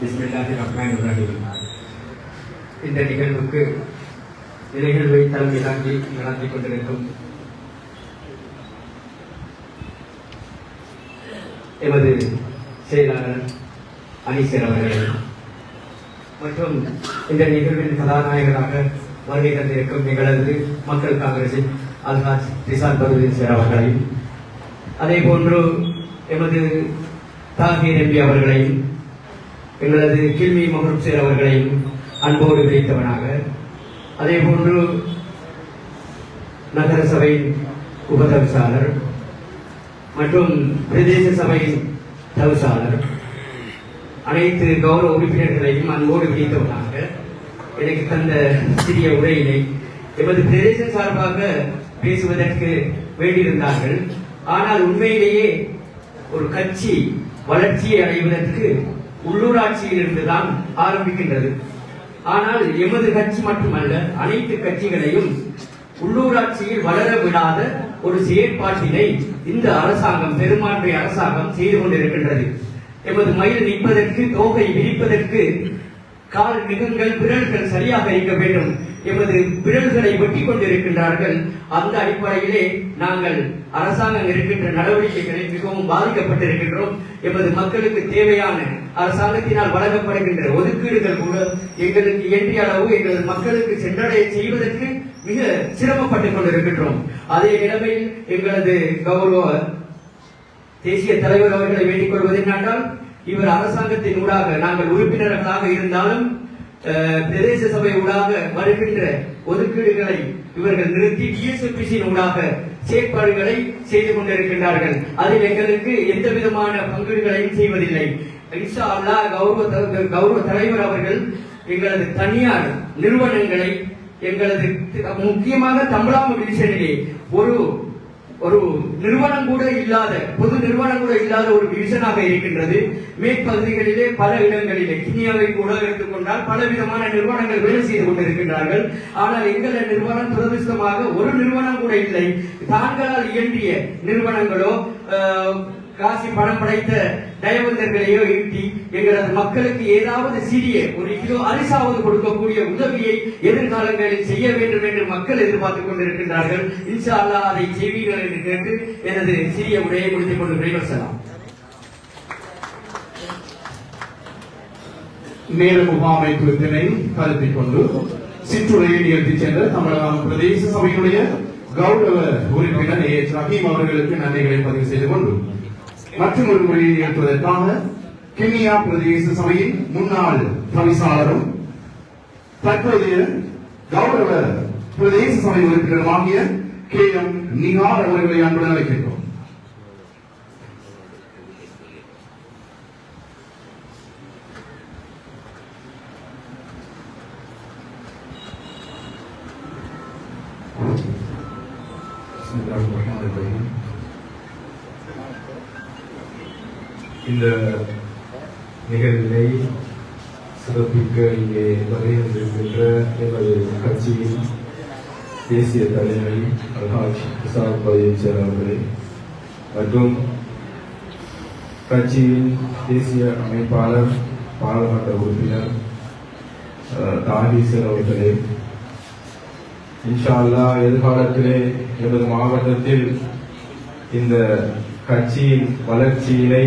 பிஸ்மில்லாஹிர்ரஹ்மானிர்ரஹீம். இந்த நிகழ்வை தலைமை தாங்கி நடத்தி கொண்டிருக்கும் எமது செயலாளர் அனீசர் அவர்கள் மற்றும் இந்த நிகழ்வின் கதாநாயகராக வருகை தந்திருக்கும் எங்களது மக்கள் காங்கிரசின் அல்ஹாஜ் ரிசால் பருதீன் சார் அவர்களையும், அதே போன்று எமது தாகீர் எம்பி அவர்களையும், எங்களது கில்மி மஹரூப் சார் அவர்களையும் அன்போடு விளைத்தவனாக, அதே போன்று நகர சபையின் உபதவிசாளர் மற்றும் பிரதேச சபையின் தவிசாளர், அனைத்து கௌரவ உறுப்பினர்களையும் அன்போடு விளைத்தவனாக எனக்கு தந்த சிறிய உரையினை எமது பிரதேச சார்பாக பேசுவதற்கு வேண்டியிருந்தார்கள். ஆனால் உண்மையிலேயே ஒரு கட்சி வளர்ச்சியை அடைவதற்கு உள்ளூராட்சியில் இருந்துதான் ஆரம்பிக்கின்றது. ஆனால் எமது கட்சி மட்டுமல்ல, அனைத்து கட்சிகளையும் உள்ளூராட்சியில் வளர விடாத ஒரு செயற்பாட்டினை இந்த அரசாங்கம், பெரும்பான்மை அரசாங்கம் செய்து கொண்டிருக்கின்றது. எமது மயில் நிற்பதற்கு, தோகை விரிப்பதற்கு கால் மிகங்கள் விரல்கள் சரியாக இருக்க வேண்டும். எமது விரல்களை வெட்டி கொண்டிருக்கின்றார்கள். அந்த அடிப்படையிலே நாங்கள் அரசாங்கம் இருக்கின்ற நடவடிக்கைகளில் மிகவும் பாதிக்கப்பட்டிருக்கின்றோம். எமது மக்களுக்கு தேவையான அரசாங்கத்தினால் வழங்கப்படுகின்ற ஒதுக்கீடுகள் கூட எங்களுக்கு இயன்ற அளவு எங்களது மக்களுக்கு சென்றடைய செய்வதற்கு மிக சிரமப்பட்டுக் கொண்டிருக்கின்றோம். அதே நிலைமையில் எங்களது கௌரவ தேசிய தலைவர் அவர்களை வேண்டிக் கொள்வது என்னென்றால், இவர் அரசாங்கத்தின் ஊடாக, நாங்கள் உறுப்பினர்களாக இருந்தாலும் பிரதேச சபை ஊடாக வருகின்ற ஒதுக்கீடுகளை இவர்கள் நிறுத்தி டிஎஸ்எம்பிசியின் ஊடாக செயற்பாடுகளை செய்து கொண்டிருக்கின்றார்கள். அதில் எங்களுக்கு எந்த விதமான பங்கீடுகளையும் செய்வதில்லை. இன்ஷா அல்லாஹ் கௌரவ தலைவர் அவர்கள் எங்களது தனியார் நிறுவனங்களை, எங்களது முக்கியமாக தம்பலாம டிவிஷனிலே ஒரு நிறுவனம் கூட இல்லாத, பொது நிறுவனம் கூட இல்லாத ஒரு டிவிஷனாக இருக்கின்றது. மேற்பகுதிகளிலே பல இடங்களிலே, கிண்ணியாவை கூட எடுத்துக்கொண்டால் பல விதமான நிறுவனங்கள் வேலை செய்து கொண்டிருக்கின்றார்கள். ஆனால் எங்கள நிறுவனம் துரதிருஷ்டமாக ஒரு நிறுவனம் கூட இல்லை. தாங்களால் இயற்றிய நிறுவனங்களோ காசி பணம் படைத்த தயவந்தர்களையோ ஈட்டி எங்களது மக்களுக்கு ஏதாவது சிறிய ஒரு கிலோ அரிசாவது கொடுக்கக்கூடிய உதவியை எதிர்காலங்களில் செய்ய வேண்டும் என்று மக்கள் எதிர்பார்த்துக் கொண்டிருக்கின்றார்கள். இன்ஷா அல்லாஹ் அதை செய்வீர்கள் என்று கேட்டு எனது சிறிய உரையை முடித்துக் கொண்டு விரைவசலாம். நேர முகாமைத்துவத்தினை கருத்தில் கொண்டு சிற்றுரையை நிகழ்த்திச் சென்ற தமிழகம் பிரதேச சபையினுடைய கௌரவ உறுப்பினர் ஏ.எச். ரஹீம் அவர்களுக்கு நன்றிகளை பதிவு செய்து கொண்டு மற்றும் ஒரு முறையை நிகழ்த்துவதற்காக கிண்ணியா பிரதேச சபையின் முன்னாள் தவிசாளரும் தற்போதைய கௌரவ பிரதேச சபை உறுப்பினருமாகிய கே.எம். நிகார் அவர்களை அன்புடன் அழைக்கின்றோம். இந்த நிகழ்வினை சிறப்பிக்க இங்கே வருகின்ற எமது கட்சியின் தேசிய தலைவர் அல்ஹாஜ் ரிசால் பருதீன் சார் அவர்களே மற்றும் கட்சியின் தேசிய அமைப்பாளர், பாராளுமன்ற உறுப்பினர் தாகீர் அவர்களே, இன்ஷா அல்லாஹ் எதிர்காலத்திலே எமது மாவட்டத்தில் இந்த கட்சியின் வளர்ச்சியினை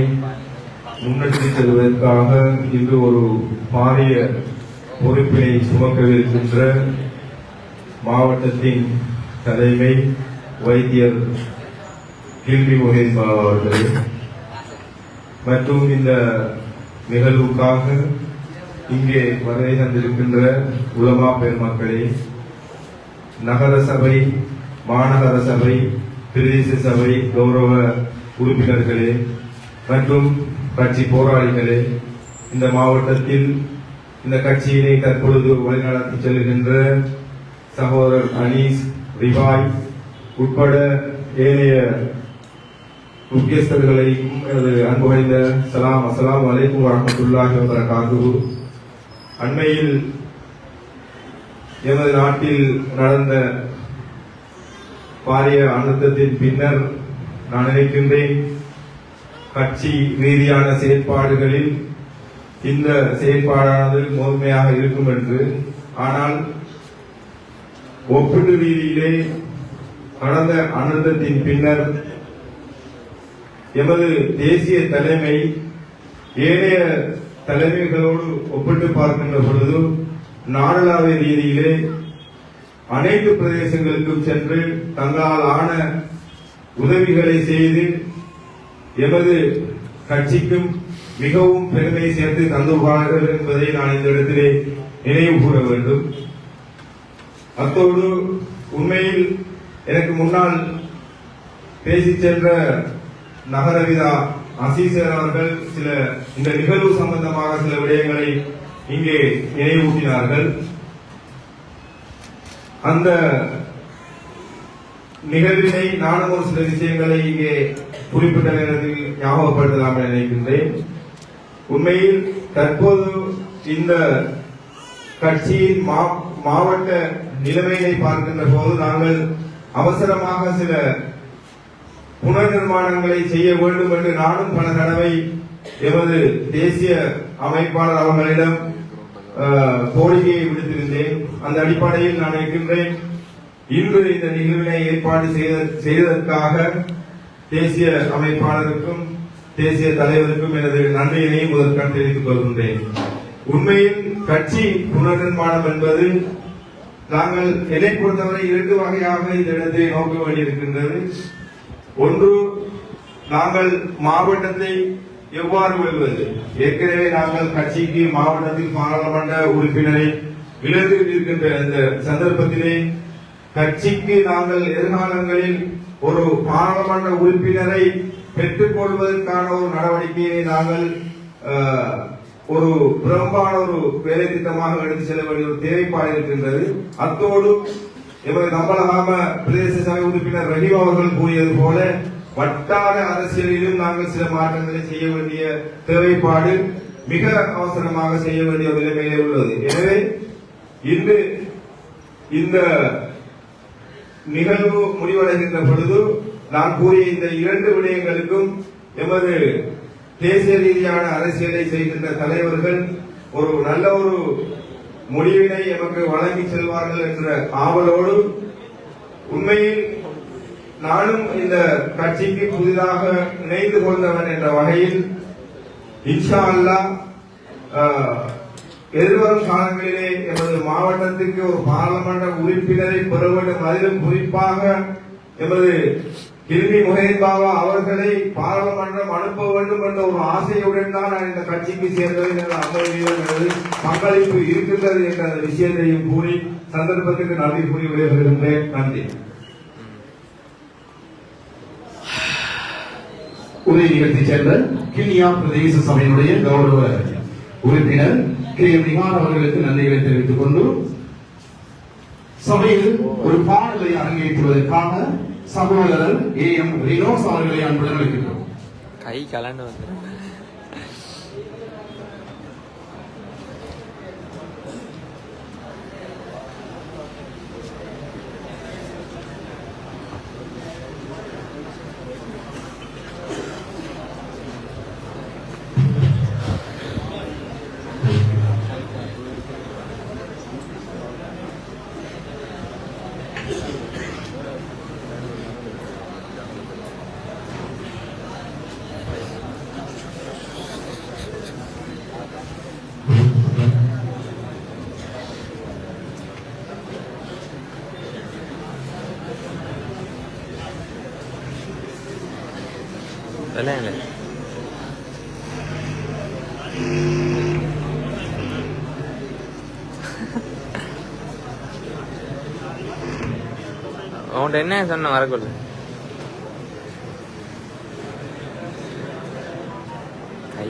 முன்னெடுத்து செல்வதற்காக இன்று ஒரு பாரிய பொறுப்பினை சுமக்கவிருக்கின்ற மாவட்டத்தின் தலைமை வைத்தியர் கில்மி மொஹின் அவர்களே மற்றும் இந்த நிகழ்வுக்காக இங்கே வருகை தந்திருக்கின்ற உலமா பெருமக்களே, நகர சபை, மாநகர சபை, பிரதேச சபை கௌரவ உறுப்பினர்களே மற்றும் கட்சி போராளிகளே, இந்த மாவட்டத்தில் இந்த கட்சியினை தற்பொழுது வழிநடத்தி செல்கின்ற சகோதரர் அனீஸ், ரிவாய் உட்பட ஏனைய முக்கியஸ்தர்களையும் எனது அன்பு வாய்ந்த அஸ்ஸலாமு அலைக்கும் வரஹ்மத்துல்லாஹி வபரகாத்துஹு. அண்மையில் எமது நாட்டில் நடந்த பாரிய அனர்த்தத்தின் பின்னர் நான் நினைக்கின்றேன், கட்சி ரீதியான செயற்பாடுகளில் இந்த செயற்பாடானது முதன்மையாக இருக்கும் என்று. ஆனால் ஒப்பீட்டு ரீதியிலே கடந்த அனர்த்தத்தின் பின்னர் எமது தேசிய தலைமை ஏனைய தலைமைகளோடு ஒப்பிட்டு பார்க்கின்ற பொழுது நாடளாவிய ரீதியிலே அனைத்து பிரதேசங்களுக்கும் சென்று தங்களால் ஆன உதவிகளை செய்து எமது கட்சிக்கும் மிகவும் பெருமை சேர்த்து தந்துள்ளார்கள் என்பதை நான் இந்த இடத்திலே நினைவு கூற வேண்டும். அத்தோடு உண்மையில் எனக்கு முன்னால் பேசிச் சென்ற நகரவிதா அசீசர் அவர்கள் சில இந்த நிகழ்வு சம்பந்தமாக சில விடயங்களை இங்கே நினைவூட்டினார்கள். அந்த நிகழ்வினை நானும் ஒரு சில விஷயங்களை இங்கே குறிப்பிட்ட நேரத்தில் ஞாபகப்படுத்தலாம் என நினைக்கின்றேன். உண்மையில் தற்போது இந்த கட்சியின் மாவட்ட நிலைமையை பார்க்கின்ற போது நாங்கள் அவசரமாக சில புனர் நிர்மாணங்களை செய்ய வேண்டும் என்று நானும் பல தடவை எமது தேசிய அமைப்பாளர் அவர்களிடம் கோரிக்கையை விடுத்திருந்தேன். அந்த அடிப்படையில் நான் இருக்கின்றேன். இன்று இந்த நிகழ்வினை ஏற்பாடு செய்ததற்காக தேசிய அமைப்பாளருக்கும் தேசிய தலைவருக்கும் எனது நன்றியினை முதற்கண் தெரிவித்துக் கொள்கின்றேன். உண்மையில் கட்சி புனர் நிர்மாணம் என்பது நாங்கள் என்னை பொறுத்தவரை 2 வகையாக இந்த இடத்தை நோக்க வேண்டியிருக்கின்றது. ஒன்று, நாங்கள் மாவட்டத்தை எவ்வாறு வெல்வது. ஏற்கனவே நாங்கள் கட்சிக்கு மாவட்டத்தில் பாராளுமன்ற உறுப்பினரை இழந்து இருக்கின்ற இந்த சந்தர்ப்பத்திலே கட்சிக்கு நாங்கள் எதிர்காலங்களில் ஒரு பாராளுமன்ற உறுப்பினரை பெற்றுக் கொள்வதற்கான ஒரு நடவடிக்கையை நாங்கள் ஒரு பிரம்பான ஒரு வேலை திட்டமாக எடுத்து செல்ல வேண்டிய ஒரு தேவைப்பாடு இருக்கின்றது. அத்தோடு எமது நம்பலகாம பிரதேச சபை உறுப்பினர் ரஹீம் அவர்கள் கூறியது போல வட்டார அரசியலிலும் நாங்கள் சில மாற்றங்களை செய்ய வேண்டிய தேவைப்பாடு மிக அவசரமாக செய்ய வேண்டிய ஒரு நிலைமையிலே உள்ளது. எனவே இன்று இந்த நிகழ்வு முடிவடைகின்ற பொழுது நான் கூறிய இந்த 2 விடயங்களுக்கும் எமது தேசிய ரீதியான அரசியலை செய்கின்ற தலைவர்கள் ஒரு நல்ல ஒரு முடிவினை எமக்கு வழங்கி செல்வார்கள் என்ற ஆவலோடு, உண்மையில் நானும் இந்த கட்சிக்கு புதிதாக இணைந்து கொண்டவன் என்ற வகையில் இன்ஷா அல்லாஹ் எதிர்வரும் காலங்களிலே எமது மாவட்டத்திற்கு ஒரு பாராளுமன்ற உறுப்பினரை பெற வேண்டும். அதிலும் குறிப்பாக எமது கிருமி முஹைன் பாபா அவர்களை பாராளுமன்றம் அனுப்ப வேண்டும் என்ற ஒரு ஆசையுடன் தான் நான் இந்த கட்சிக்கு சேர்ந்தது என்ற அமர்வியது பங்களிப்பு இருக்கின்றது என்ற அந்த விஷயத்தையும் கூறி சந்தர்ப்பத்துக்கு நன்றி கூறி விடைபெறுகின்றேன். நன்றி. உரை நிகழ்த்தி சென்ற கிண்ணியா பிரதேச சபையினுடைய கௌரவ உறுப்பினர் நிகார் அவர்களுக்கு நன்றிகளை தெரிவித்துக் கொண்டு சபையில் ஒரு பாடலை அரங்கேற்றுவதற்காக சகோதரர் AM ரினோஸ் அவர்களை அன்புடன் அழைக்கின்றோம். கை கலந்து வந்து விளையாடல அவன்கிட்ட என்ன சொன்ன வரக்குள்ள கை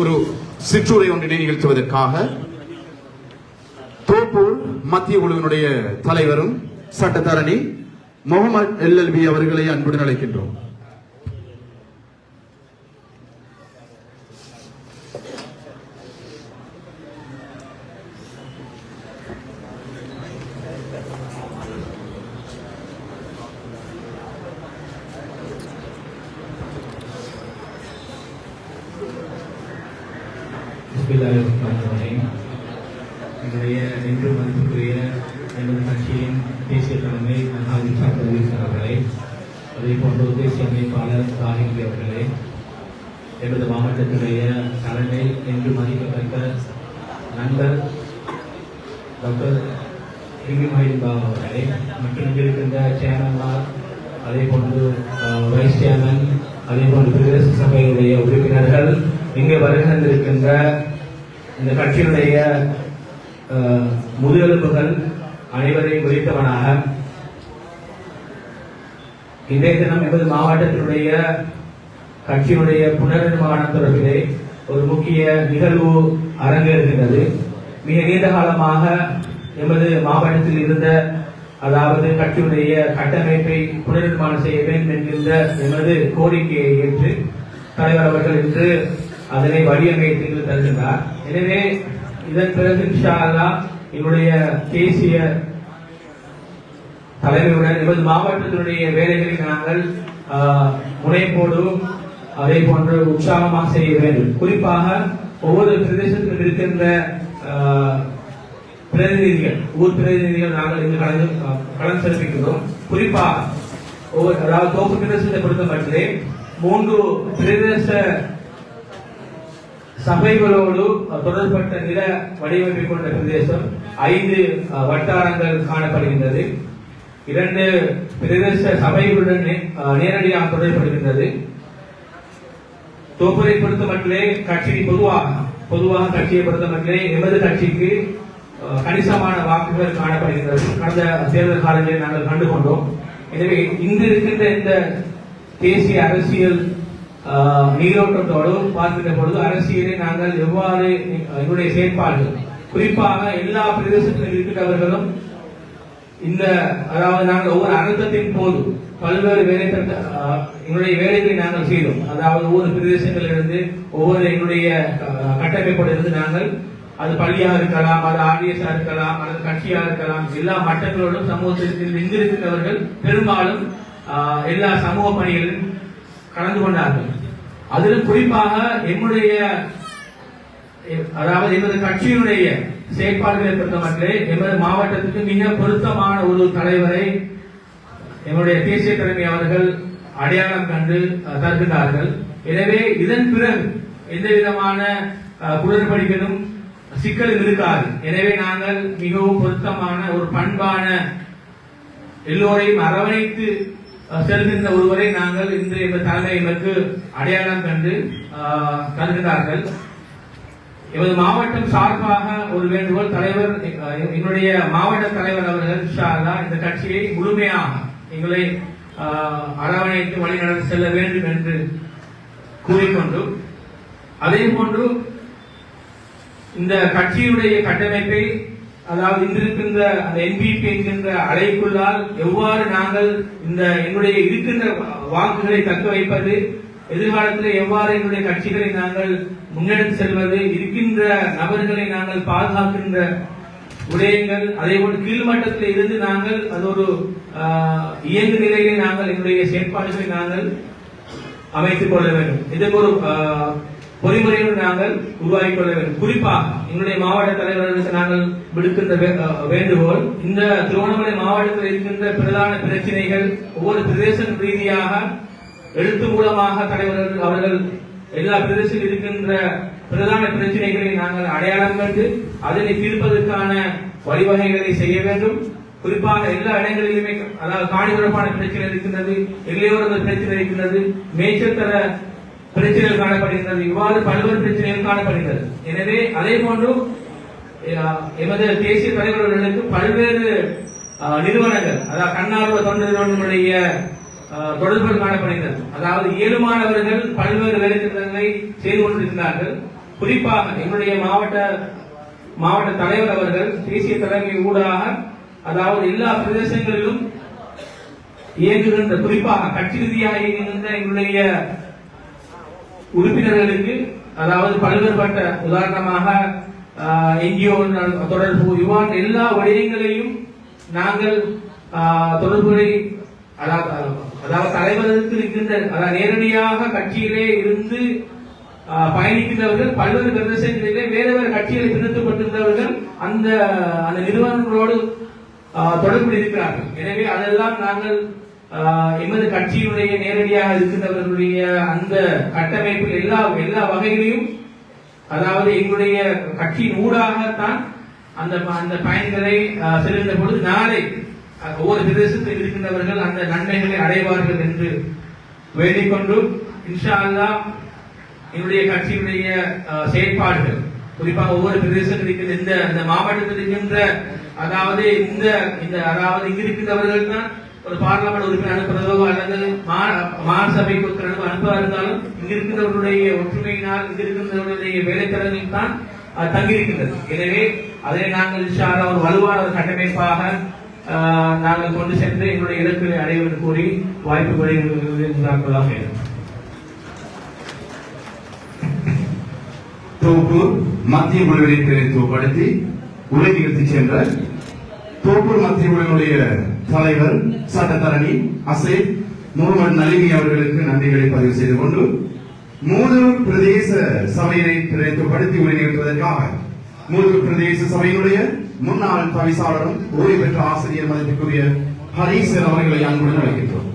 ஒரு சிற்றுரை ஒன்றினை நிகழ்த்துவதற்காக தோப்பூர் மத்திய குழுவினுடைய தலைவரும் சட்டத்தரணி முகமது எல்எல்பி அவர்களை அன்புடன் அழைக்கின்றோம். என்னுடைய என்று மதிப்புக்குரிய எனது கட்சியின் தேசிய தலைமை அவர்களே, அதே போன்று தேசிய அமைப்பாளர் தாகிரி அவர்களே, எனது மாவட்டத்தினுடைய தலைமை என்று மதிக்கத்தக்க நண்பர் டாக்டர் பாபு அவர்களே, மற்றும் இங்கிருக்கின்ற சேர்மன்மார், அதே போன்று வைஸ் சேர்மன், அதே போன்று பிரதேச சபையுடைய உறுப்பினர்கள், இங்கே வருகின்றிருக்கின்ற இந்த கட்சியினுடைய முதுகெலும்புகள் அனைவரையும் குறித்தவனாக இன்றைய தினம் எமது மாவட்டத்தினுடைய கட்சியினுடைய புனர்நிர்மாணம் தொடர்பிலே ஒரு முக்கிய நிகழ்வு அரங்கேறுகின்றது. மிக நீண்ட காலமாக எமது மாவட்டத்தில் இருந்த, அதாவது கட்சியுடைய கட்டமைப்பை புனர்நிர்மாணம் செய்ய வேண்டும் என்கின்ற எமது கோரிக்கையை ஏற்று தலைவர் அவர்கள் இன்று அதனை வடிவமைத்து தருகின்றார். எனவே இதன் பிறகு இன்ஷா அல்லாஹ் என்னுடைய தேசிய தலைமையுடன் எமது மாவட்டத்தினுடைய வேலைகளை நாங்கள் முனைப்போடு அதே போன்று உற்சாகமாக செய்ய வேண்டும். குறிப்பாக ஒவ்வொரு பிரதேசத்திலும் இருக்கின்ற பிரதிநிதிகள், ஊர் பிரதிநிதிகள் நாங்கள் இங்கு கலந்து சிறப்பிக்கிறோம். குறிப்பாக அதாவது தோப்பு பிரதேசத்தை பொறுத்தமட்டிலே 3 பிரதேச சபைகளோடு தொடர்பட்ட நில வடிவமைப்பை கொண்ட பிரதேசம் 5 வட்டாரங்கள் காணப்படுகின்றது. 2 பிரதேச சபைகளுடன் நேரடியாக தொடர்படுகின்றது. தோப்பரை பொறுத்த மட்டிலே கட்சி பொதுவாக கட்சியை பொறுத்த மட்டிலே எமது கட்சிக்கு கணிசமான வாக்குகள் காணப்படுகின்றது. கடந்த தேர்தல் காலங்களில் நாங்கள் கண்டுகொண்டோம். எனவே இங்கு இருக்கின்ற இந்த தேசிய அரசியல் நீரோட்டத்தோடு பார்க்கின்ற பொழுது அரசியலை நாங்கள் எவ்வாறு என்னுடைய செயற்பாடுகள், குறிப்பாக எல்லா பிரதேசத்திலும் இருக்கின்றவர்களும் இந்த, அதாவது நாங்கள் ஒவ்வொரு அழுத்தத்தின் போது பல்வேறு எங்களுடைய வேலைகளை நாங்கள் செய்தோம். அதாவது ஒவ்வொரு பிரதேசங்களிலிருந்து ஒவ்வொரு எங்களுடைய கட்டமைப்போடு நாங்கள், அது பள்ளியாக இருக்கலாம், அது ஆர்டிஎஸ் இருக்கலாம், அல்லது கட்சியாக இருக்கலாம், எல்லா மட்டங்களோடும் சமூகத்தில் இங்கிருக்கிறவர்கள் பெரும்பாலும் எல்லா சமூக பணிகளிலும் கலந்து கொண்டார்கள். அதிலும் குறிப்பாக எம்முடைய, அதாவது எமது கட்சியினுடைய செயற்பாடுகளை பொறுத்தமட்டிலே எமது மாவட்டத்துக்கு மிக பொருத்தமான ஒரு தலைவரை எங்களுடைய தேசிய தலைமை அவர்கள் அடையாளம் கண்டு தருகிறார்கள். எனவே இதன் பிறகு எந்த விதமான குளறுபடிகளும் சிக்கலும் இருக்காது. எனவே நாங்கள் மிகவும் பொருத்தமான ஒரு பண்பான, எல்லோரையும் அரவணைத்து செல்கின்ற ஒருவரை நாங்கள் இன்று எமது தலைமை எமக்கு அடையாளம் கண்டு தருகிறார்கள். எமது மாவட்டம் சார்பாக ஒரு வேண்டுகோள், தலைவர், என்னுடைய மாவட்ட தலைவர் அவர்கள் இன்ஷா அல்லாஹ் இந்த கட்சியை முழுமையாக எங்களை அரவணைத்து வழிநடத்தி செல்ல வேண்டும் என்று கூறிக்கொண்டு, அதே போன்று இந்த கட்சியுடைய கட்டமைப்பை, அதாவது இன்றிருக்கின்ற அந்த என்பிபி என்கின்ற அழைக்குள்ளால் எவ்வாறு நாங்கள் இந்த எங்களுடைய இருக்கின்ற வாக்குகளை தக்க வைப்பது, எதிர்காலத்தில் எவ்வாறு எங்களுடைய கட்சிகளை நாங்கள் முன்னெடுத்து செல்வது, இருக்கின்ற நபர்களை நாங்கள் பாதுகாக்கின்ற விடயங்கள், அதே போல கீழ்மட்டத்தில் இருந்து நாங்கள் அது ஒரு இயங்கு நிலையை நாங்கள் எங்களுடைய செயற்பாடுகளை நாங்கள் அமைத்துக் கொள்ள வேண்டும். இதற்கு ஒரு பொறிமுறையோடு நாங்கள் உருவாக்கிக் கொள்ள வேண்டும். குறிப்பாக எங்களுடைய மாவட்ட தலைவர்களுக்கு நாங்கள் விடுக்கின்ற வேண்டுகோள், இந்த திருவண்ணாமலை மாவட்டத்தில் இருக்கின்ற பிரதான பிரச்சனைகள் ஒவ்வொரு பிரதேச ரீதியாக எழுத்து மூலமாக தலைவர்கள் அவர்கள் எல்லா பிரதேசத்தில் இருக்கின்ற பிரதான பிரச்சனைகளை நாங்கள் அடையாளம் கண்டு அதனை தீர்ப்பதற்கான வழிவகைகளை செய்ய வேண்டும். குறிப்பாக எல்லா இடங்களிலுமே, அதாவது காணி தொடர்பான பிரச்சனை இருக்கின்றது, எல்லையோர பிரச்சனை இருக்கின்றது, மேய்ச்சல் தர பிரச்சனைகள் காணப்படுகின்றது, இவ்வாறு பல்வேறு பிரச்சனைகள் காணப்படுகிறது. எனவே அதே போன்று எமது தேசிய தலைவர்களுக்கு பல்வேறு நிறுவனங்கள், அதாவது தன்னார்வ தொண்டு நிறுவனங்களுடைய தொடர்புகள் காணப்படுகிறது. அதாவது ஏழுமானவர்கள் பல்வேறு வேலை திட்டங்களை செய்து கொண்டிருக்கிறார்கள். குறிப்பாக எங்களுடைய மாவட்ட தலைவர் அவர்கள் தேசிய தலைமை ஊடாக அதாவது எல்லா பிரதேசங்களிலும் இயங்குகின்ற குறிப்பாக கட்சி ரீதியாக இயங்குகின்ற எங்களுடைய உறுப்பினர்களுக்கு அதாவது பல்வேறுபட்ட உதாரணமாக என்ஜிஓ தொடர்பு இவ்வாறு எல்லா விடயங்களையும் நாங்கள் தொடர்புகளை அதாவது தலைவருக்கு இருக்கின்ற நேரடியாக கட்சியிலே இருந்து பயணிக்கின்றவர்கள் பல்வேறு பிரதேசங்களிலே வேறு வேறு கட்சிகளை பிரிக்கப்பட்டிருந்தவர்கள் அந்த நிறுவனங்களோடு தொடர்பில் இருக்கிறார்கள். எனவே அதெல்லாம் நாங்கள் எமது கட்சியினுடைய நேரடியாக இருக்கின்றவர்களுடைய அந்த கட்டமைப்பில் எல்லா வகைகளையும் அதாவது எங்களுடைய கட்சியின் ஊடாகத்தான் அந்த பயன்களை செல்கின்ற பொழுது நாளை ஒவ்வொரு பிரதேசத்தில் இருக்கின்றவர்கள் அந்த நன்மைகளை அடைவார்கள் என்று வேண்டிக் கொண்டு இன்ஷா அல்லாஹ் என்னுடைய கட்சியினுடைய செயற்பாடுகள் குறிப்பாக ஒவ்வொரு பிரதேசத்தில் இருக்கின்ற இந்த மாவட்டத்தில் இருக்கின்ற அதாவது அதாவது இங்கு இருக்கின்றவர்கள் தான் ஒரு பார்லமெண்ட் உறுப்பினர் அனுப்புறதோ அல்லது மாநசபைக்கு ஒருத்தர் அனுப்ப இருந்தாலும் இங்கு இருக்கின்றவர்களுடைய ஒற்றுமையினால் இங்கு இருக்கின்றவர்களுடைய வேலைத்திறனில் தான் தங்கியிருக்கின்றது. எனவே அதை நாங்கள் இன்ஷா அல்லாஹ் ஒரு வலுவான ஒரு கட்டமைப்பாக நாங்கள் கொண்டு சென்று எங்களுடைய இலக்குகளை அடைவது கூறி வாய்ப்பு குறைவாக தோப்பூர் மத்திய குழுவினை பிரதித்துவப்படுத்தி உரை நிகழ்த்தி சென்ற தோப்பூர் மத்திய குழுவினுடைய தலைவர் சட்டத்தரணி அசேத் முகமது நலினி அவர்களுக்கு நன்றிகளை பதிவு செய்து கொண்டு மூதூர் பிரதேச சபையினை பிரதித்துவப்படுத்தி உரை நிகழ்த்துவதற்காக மூதூர் பிரதேச சபையினுடைய முன்னாள் தவிசாளரும் ஓய்வு பெற்ற ஆசிரியர் மதிப்புக்குரிய ஹரீசர் அவர்களை அன்புடன் அழைக்கின்றோம்.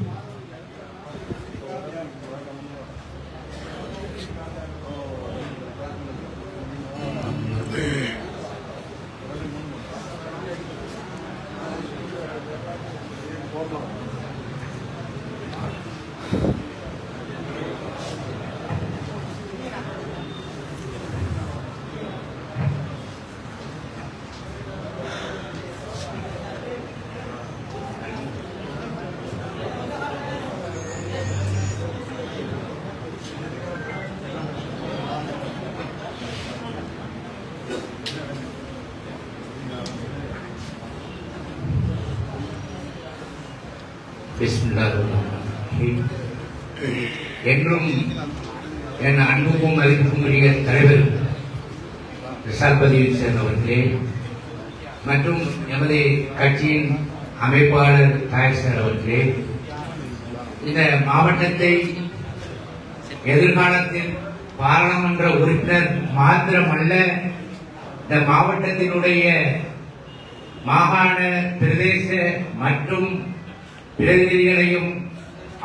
என்றும் என் அன்புக்கும் மதிப்புக்கும் உரிய தலைவர் ரிசால்பதியின் அவர்களே மற்றும் எமது கட்சியின் அமைப்பாளர் தாயசர் அவர்களே, இந்த மாவட்டத்தை எதிர்காலத்தில் பாராளுமன்ற உறுப்பினர் மாத்திரமல்ல, இந்த மாவட்டத்தினுடைய மாகாண பிரதேச மற்றும் பிரதிநிதிகளையும்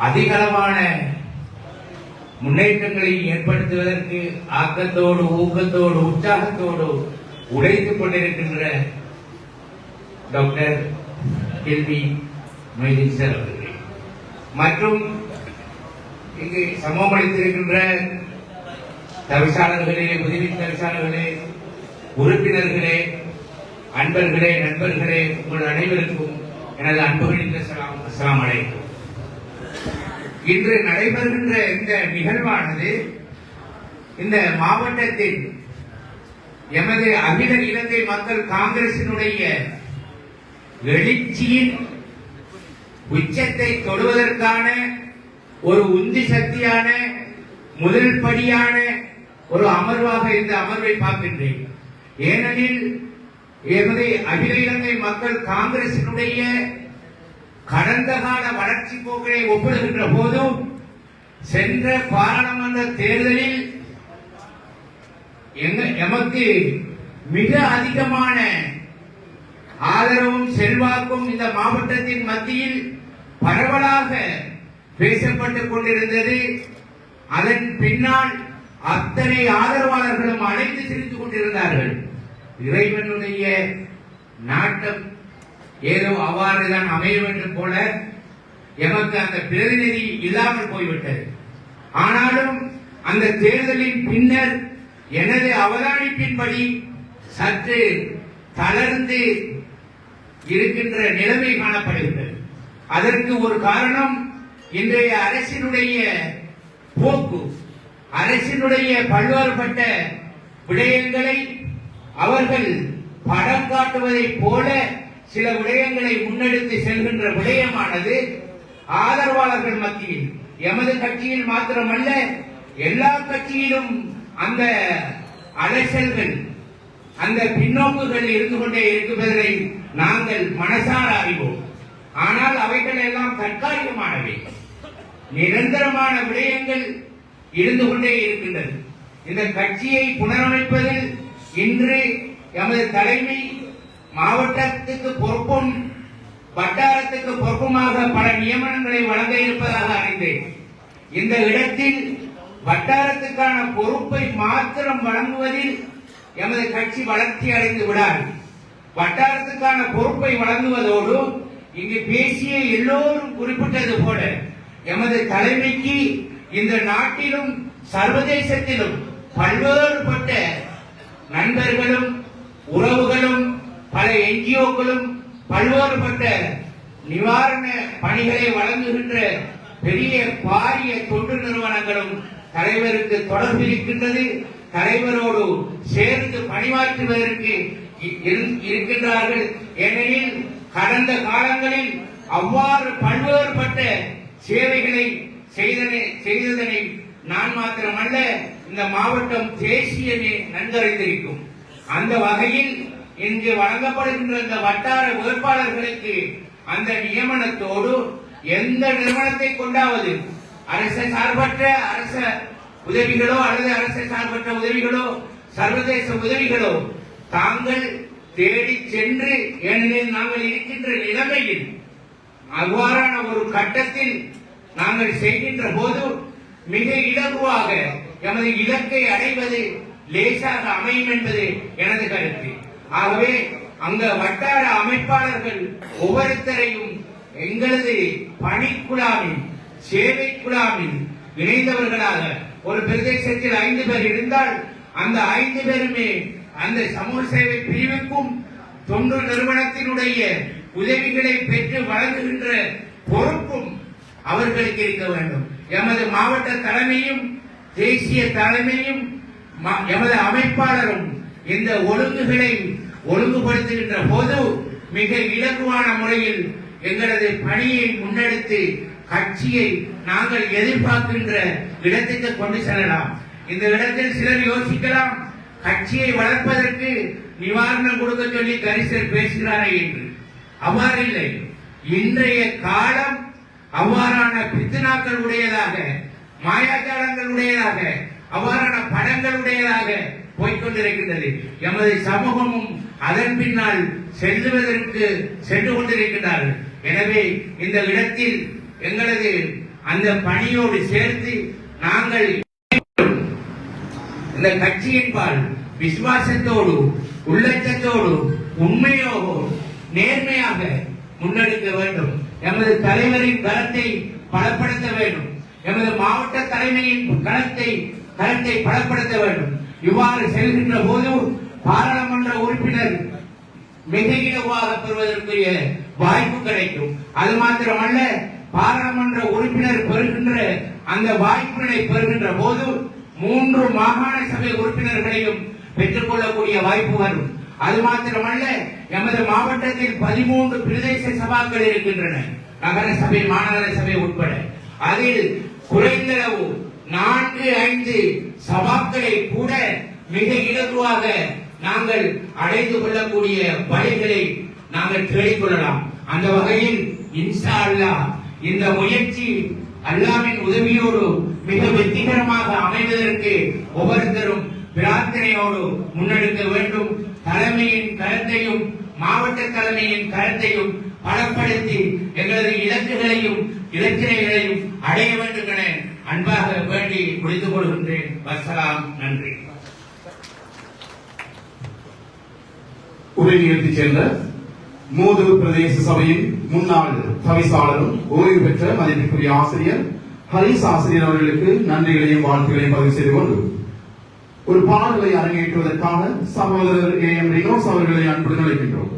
அதிகளவான முன்னேற்றங்களை ஏற்படுத்துவதற்கு ஆக்கத்தோடு ஊக்கத்தோடு உற்சாகத்தோடு உழைத்துக் கொண்டிருக்கின்ற டாக்டர் கேள்வி மொய்தீன் சார் அவர்கள் மற்றும் இங்கு சமமளித்திருக்கின்ற தவிசாளர்களே, உதவி தவிசாளர்களே, உறுப்பினர்களே, அன்பர்களே, நண்பர்களே, உங்கள் அனைவருக்கும் எனது அன்புகளின் அஸ்ஸலாமு அலைக்கும். இன்று நடைபெறுகின்ற இந்த நிகழ்வானது இந்த மாவட்டத்தில் எமது அகில இலங்கை மக்கள் காங்கிரசினுடைய எழுச்சியின் உச்சத்தை தொடுவதற்கான ஒரு உந்தி சக்தியான முதல் படியான ஒரு அமர்வாக இந்த அமர்வை பார்க்கின்றேன். ஏனெனில் எமது அகில இலங்கை மக்கள் காங்கிரசினுடைய கடந்த கால வளர்ச்சி போக்கை ஒப்பிடுகின்ற போதும் சென்ற பாராளுமன்ற தேர்தலில் எமக்கு மிக அதிகமான ஆதரவும் செல்வாக்கும் இந்த மாவட்டத்தின் மத்தியில் பரவலாக பேசப்பட்டுக் கொண்டிருந்தது. அதன் பின்னால் அத்தனை ஆதரவாளர்களும் அழைத்து சிரித்துக் கொண்டிருந்தார்கள். இறைவனுடைய நாட்டம் ஏதோ அவ்வாறுதான் அமைய வேண்டும் போல எமக்கு அந்த பிரதிநிதி இல்லாமல் போய்விட்டது. ஆனாலும் அந்த தேர்தலின் பின்னர் எனது அவதானிப்பின்படி சற்று தளர்ந்து இருக்கின்ற நிலைமை காணப்படுகின்றது. அதற்கு ஒரு காரணம் இன்றைய அரசினுடைய போக்கு, அரசினுடைய பல்வேறுபட்ட விடயங்களை அவர்கள் படம் காட்டுவதைப் போல சில விடயங்களை முன்னெடுத்து செல்கின்ற விடயமானது ஆதரவாளர்கள் மத்தியில் எமது கட்சியில் மாத்திரமல்ல எல்லா கட்சியிலும் அந்த அலசல்கள் அந்த பின்னோக்குகள் இருந்து கொண்டே இருப்பதை நாங்கள் மனசார அறிவோம். ஆனால் அவைகள் எல்லாம் தற்காலிகமானவை. நிரந்தரமான விடயங்கள் இருந்து கொண்டே இருக்கின்றது. இந்த கட்சியை புனரமைப்பதில் இன்று எமது தலைமை மாவட்டத்துக்கு பொறுப்பும் வட்டாரத்துக்கு பொறுப்புமாக பல நியமனங்களை வழங்க இருப்பதாக அறிந்தேன். இந்த இடத்தில் வட்டாரத்துக்கான பொறுப்பை மாத்திரம் வழங்குவதில் எமது கட்சி வளர்ச்சி அடைந்து விடாது. வட்டாரத்துக்கான பொறுப்பை வழங்குவதோடு இங்கு பேசிய எல்லோரும் குறிப்பிட்டது போல எமது தலைமைக்கு இந்த நாட்டிலும் சர்வதேசத்திலும் பல்வேறுபட்ட நண்பர்களும் உறவுகளும் பல என்ஜிஓக்களும் பல்வேறுபட்ட நிவாரண பணிகளை வழங்குகின்ற பெரிய பாரிய தொண்டு நிறுவனங்களும் தலைவருக்கு தொடர்பு இருக்கின்றது. தலைவரோடு சேர்ந்து பணியாற்றுவதற்கு இருக்கின்றார்கள். ஏனெனில் கடந்த காலங்களில் அவ்வாறு பல்வேறுபட்ட சேவைகளை செய்ததனை நான் மாத்திரமல்ல இந்த மாவட்டம் தேசியமே நன்கறிந்திருக்கும். அந்த வகையில் இங்கு வழங்கப்படுகின்ற இந்த வட்டார வேட்பாளர்களுக்கு அந்த நியமனத்தோடு எந்த நிறுவனத்தை கொண்டாவது அரசு சார்பற்ற அரச உதவிகளோ அல்லது அரசு சார்பற்ற உதவிகளோ சர்வதேச உதவிகளோ தாங்கள் தேடி சென்று, ஏனெனில் நாங்கள் இருக்கின்ற நிலைமையில் அவ்வாறான ஒரு கட்டத்தில் நாங்கள் செய்கின்ற போது மிக இலகுவாக எமது இலக்கை அடைவது லேசாக அமையும் என்பது எனது கருத்து. ஆகவே அங்க வட்டார அமைப்பாளர்கள் ஒவ்வொருத்தரையும் எங்களது பணிக்குழாமில் சேவை குழாமில் இணைந்தவர்களாக ஒரு பிரதேசத்தில் 5 பேர் இருந்தால் அந்த 5 பேருமே அந்த சமூக சேவை பிரிவுக்கும் தொண்டு நிறுவனத்தினுடைய உதவிகளை பெற்று வழங்குகின்ற பொறுப்பும் அவர்களுக்கு இருக்க வேண்டும். எமது மாவட்ட தலைமையும் தேசிய தலைமையும் எமது அமைப்பாளரும் இந்த ஒழுங்குகளை ஒழுங்குபடுத்துகின்ற போது மிக இலகுவான முறையில் எங்களது பணியை முன்னெடுத்து கட்சியை நாங்கள் எதிர்பார்க்கின்ற இடத்துக்கு கொண்டு செல்லலாம். இந்த இடத்தில் சிலர் யோசிக்கலாம், கட்சியை வளர்ப்பதற்கு நிவாரணம் கொடுக்க சொல்லி கரிசர் பேசுகிறாரே என்று. அவ்வாறு இல்லை. இன்றைய காலம் அவ்வாறான பித்தனாக்கள் உடையதாக, மாயாஜாலங்கள் உடையதாக, அவ்வாறான படங்கள் உடையதாக போய்கொண்டிருக்கின்றது. எமது சமூகமும் அதன் பின்னால் செல்லுவதற்கு சென்று கொண்டிருக்கிறார்கள். எனவே இந்த இடத்தில் எங்களது அந்த பணியோடு சேர்த்து நாங்கள் இந்த கட்சியின்பால் விசுவாசத்தோடு உள்ளச்சத்தோடு உண்மையோடு நேர்மையாக முன்னெடுக்க வேண்டும். எமது தலைவரின் கரத்தை பலப்படுத்த வேண்டும். எமது மாவட்ட தலைமையின் கரத்தை பலப்படுத்த வேண்டும். இவ்வாறு செல்கின்ற போது பாராளுமன்ற உறுப்பினர் மிக இலவாக பெறுவதற்குரிய வாய்ப்பு கிடைக்கும். அது மாத்திரமல்ல, பாராளுமன்ற உறுப்பினர் பெறுகின்ற அந்த வாய்ப்பினை பெறுகின்ற போது 3 மாகாண சபை உறுப்பினர்களையும் பெற்றுக் கொள்ளக்கூடிய வாய்ப்பு வரும். அது மாத்திரமல்ல, எமது மாவட்டத்தில் 13 பிரதேச சபாக்கள் இருக்கின்றன, நகர சபை மாநகர சபை உட்பட. அதில் குறைந்தளவு 4-5 சபாக்களை கூட மிக இலகுவாக நாங்கள் அடைந்து கொள்ளக்கூடிய வழிகளை நாங்கள் தேடிக்கொள்ளலாம். அந்த வகையில் இன்ஷா அல்லாஹ் இந்த முயற்சி அல்லாஹ்வின் உதவியோடு மிக வெற்றிகரமாக அமைவதற்கு ஒவ்வொருத்தரும் பிரார்த்தனையோடு முன்னெடுக்க வேண்டும். தலைமையின் கருத்தையும் மாவட்ட தலைமையின் கருத்தையும் பலப்படுத்தி எங்களது இலக்குகளையும் இலக்கினைகளையும் அடைய வேண்டும் என அன்பாக வேண்டி முடித்துக் கொள்கின்றேன். வஸ்ஸலாம். நன்றி. உரை நிகழ்த்திச் சேர்ந்த மூதூர் பிரதேச சபையின் முன்னாள் தவிசாளரும் ஓய்வு பெற்ற மதிப்பிற்குரிய ஆசிரியர் ஹரிஸ் ஆசிரியர் அவர்களுக்கு நன்றிகளையும் வாழ்த்துக்களையும் பதிவு செய்து கொண்டு ஒரு பாடலை அரங்கேற்றுவதற்காக சகோதரர் AM ரினோஸ் அவர்களை அன்புடன் அழைக்கின்றோம்.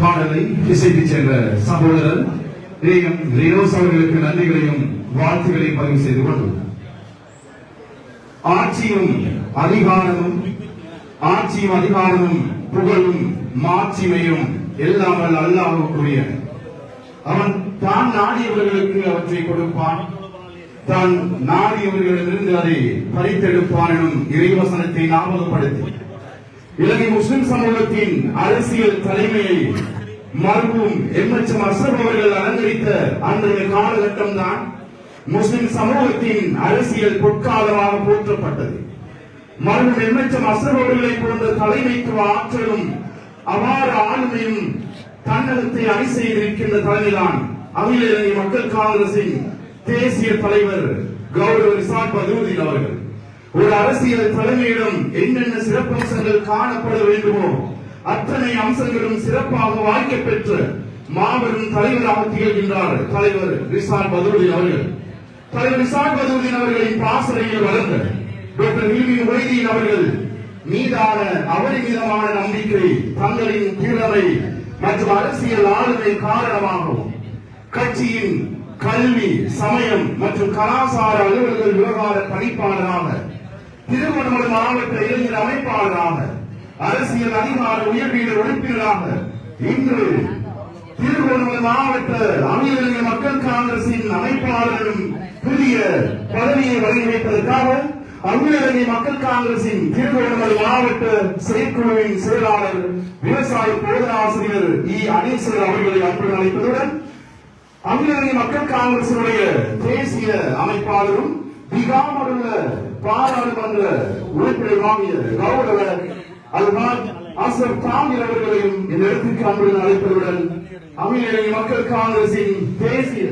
பாடலை இசைத்து சென்ற சகோதரர் ரினோஸ் அவர்களுக்கு நன்றிகளையும் வாழ்த்துக்களையும் பதிவு செய்து கொண்டு ஆட்சியும் அதிகாரமும் புகழும் மாட்சிமையும் எல்லாம் அல்லாஹ்வுக்குரிய. அவன் தான் நாடியவர்களுக்கு அவற்றை கொடுப்பான், தான் நாடியவர்களிடமிருந்து அதை பறித்தெடுப்பான் எனும் இறைவசனத்தை ஞாபகப்படுத்தி இலங்கை முஸ்லிம் சமூகத்தின் அரசியல் தலைமையை மர்ஹூம் எம்எச்எம் அஸ்ரப் அவர்கள் அலங்கரித்த அன்றைய காலகட்டம் தான் முஸ்லிம் சமூகத்தின் அரசியல் பொற்காலமாக போற்றப்பட்டது. மர்ஹூம் எம்எச்எம் அஸ்ரப் அவர்களை போன்ற தலைமைத்துவ ஆற்றலும் அபார ஆளுமையும் தன்னகத்தை அணி செய்திருக்கின்ற தலைமைதான் அகில இலங்கை மக்கள் காங்கிரசின் தேசிய தலைவர் கௌரவ ரிசாட் பதூதீன் அவர்கள். ஒரு அரசியல் தலைமையிடம் என்னென்ன சிறப்பம்சங்கள் காணப்பட வேண்டுமோ அத்தனை அம்சங்களும் சிறப்பாக வாய்க்க பெற்ற மாபெரும் தலைவராக திகழ்கின்றார் தலைவர் ரிசாட் பதூதீன் அவர்கள். தலைவர் ரிசாட் பதூதீன் அவர்களின் பாசறையில் வளர்ந்த டாக்டர் உபைதீன் அவர்கள் மீதான அபரிமிதமான நம்பிக்கை, தங்களின் திறமை மற்றும் அரசியல் ஆளுமை காரணமாகவும் கட்சியின் கல்வி, சமயம் மற்றும் கலாசார அலுவலர்கள் விவகார பணிப்பாளராக, திருவண்ணாமலை மாவட்ட இளைஞர் அமைப்பாளராக, அரசியல் அதிகார உயர்நீதி உறுப்பினராக, இன்று திருவண்ணாமலை மாவட்ட அகில இலங்கை மக்கள் காங்கிரசின் அமைப்பாளரும் புதிய பதவியை வழங்கி வைப்பதற்காக அகில இலங்கை மக்கள் காங்கிரசின் திருவண்ணாமலை மாவட்ட செயற்குழுவின் செயலாளர் விவசாய போதனாசிரியர் அனீஸ்வர் அவர்களை அன்புடன் அழைப்பதுடன் அகில இலங்கை மக்கள் காங்கிரசினுடைய தேசிய அமைப்பாளரும் திகாமருள்ள பாராளுமன்ற உறுப்பினர் வாங்கிய கௌரவ அல்ஹாஜ் அஸ்ரப் தாமிர் அவர்களையும் இந்த இடத்திற்கு அன்புடன் அழைப்பதுடன் அகில இலங்கை மக்கள் காங்கிரசின் தேசிய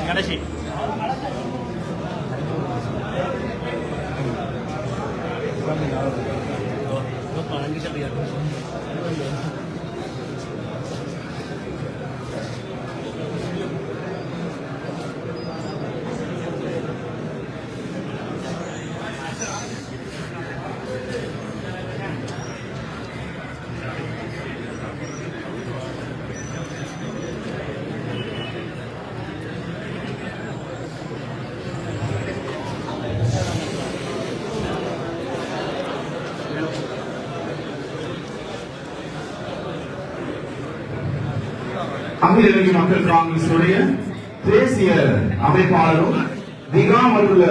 கடைசி அகில இலங்கை மக்கள் காங்கிரசுடைய தேசிய அமைப்பாளரும் திகாமருள்ள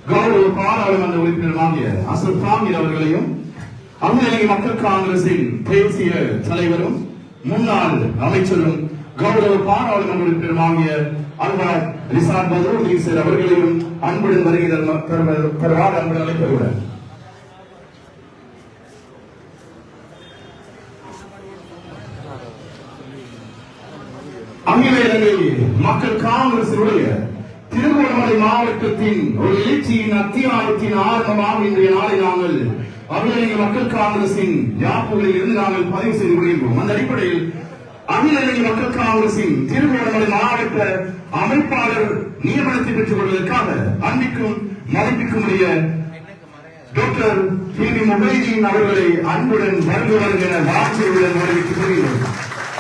கௌரவ பாராளுமன்ற உறுப்பினருமாகிய அஸ்ரப் தாமிர் அவர்களையும் அகில இலங்கை மக்கள் காங்கிரசின் தேசிய தலைவரும் முன்னாள் அமைச்சரும் கௌரவ பாராளுமன்ற உறுப்பினருமாகிய அல்ஹாஜ் ரிசாட் பதூதீன் அவர்களையும் அன்புடன் வருகை தருவார் அன்புடன் அழைப்பதுடன் அகில இலங்கை மக்கள் காங்கிரசினுடைய திருகோணமலை மாவட்டத்தின் ஒரு எழுச்சியின் அத்தியாயத்தின் ஆரம்பமாக இன்றைய நாளை நாங்கள் அகில இலங்கை மக்கள் காங்கிரசின் யாப்புகளில் இருந்து நாங்கள் பதிவு செய்து கொள்கின்றோம். அந்த அடிப்படையில் அகில இலங்கை மக்கள் காங்கிரசின் திருகோணமலை மாவட்ட அமைப்பாளர் நியமனத்தை பெற்றுக் கொள்வதற்காக அன்பிற்கும் மதிப்பிற்கும் உடைய டாக்டர் டிவி முகைதீன் அவர்களை அன்புடன் வருகிறவர் என வாழ்க்கையுடன் வரவேற்றுக் கொள்கிறோம்.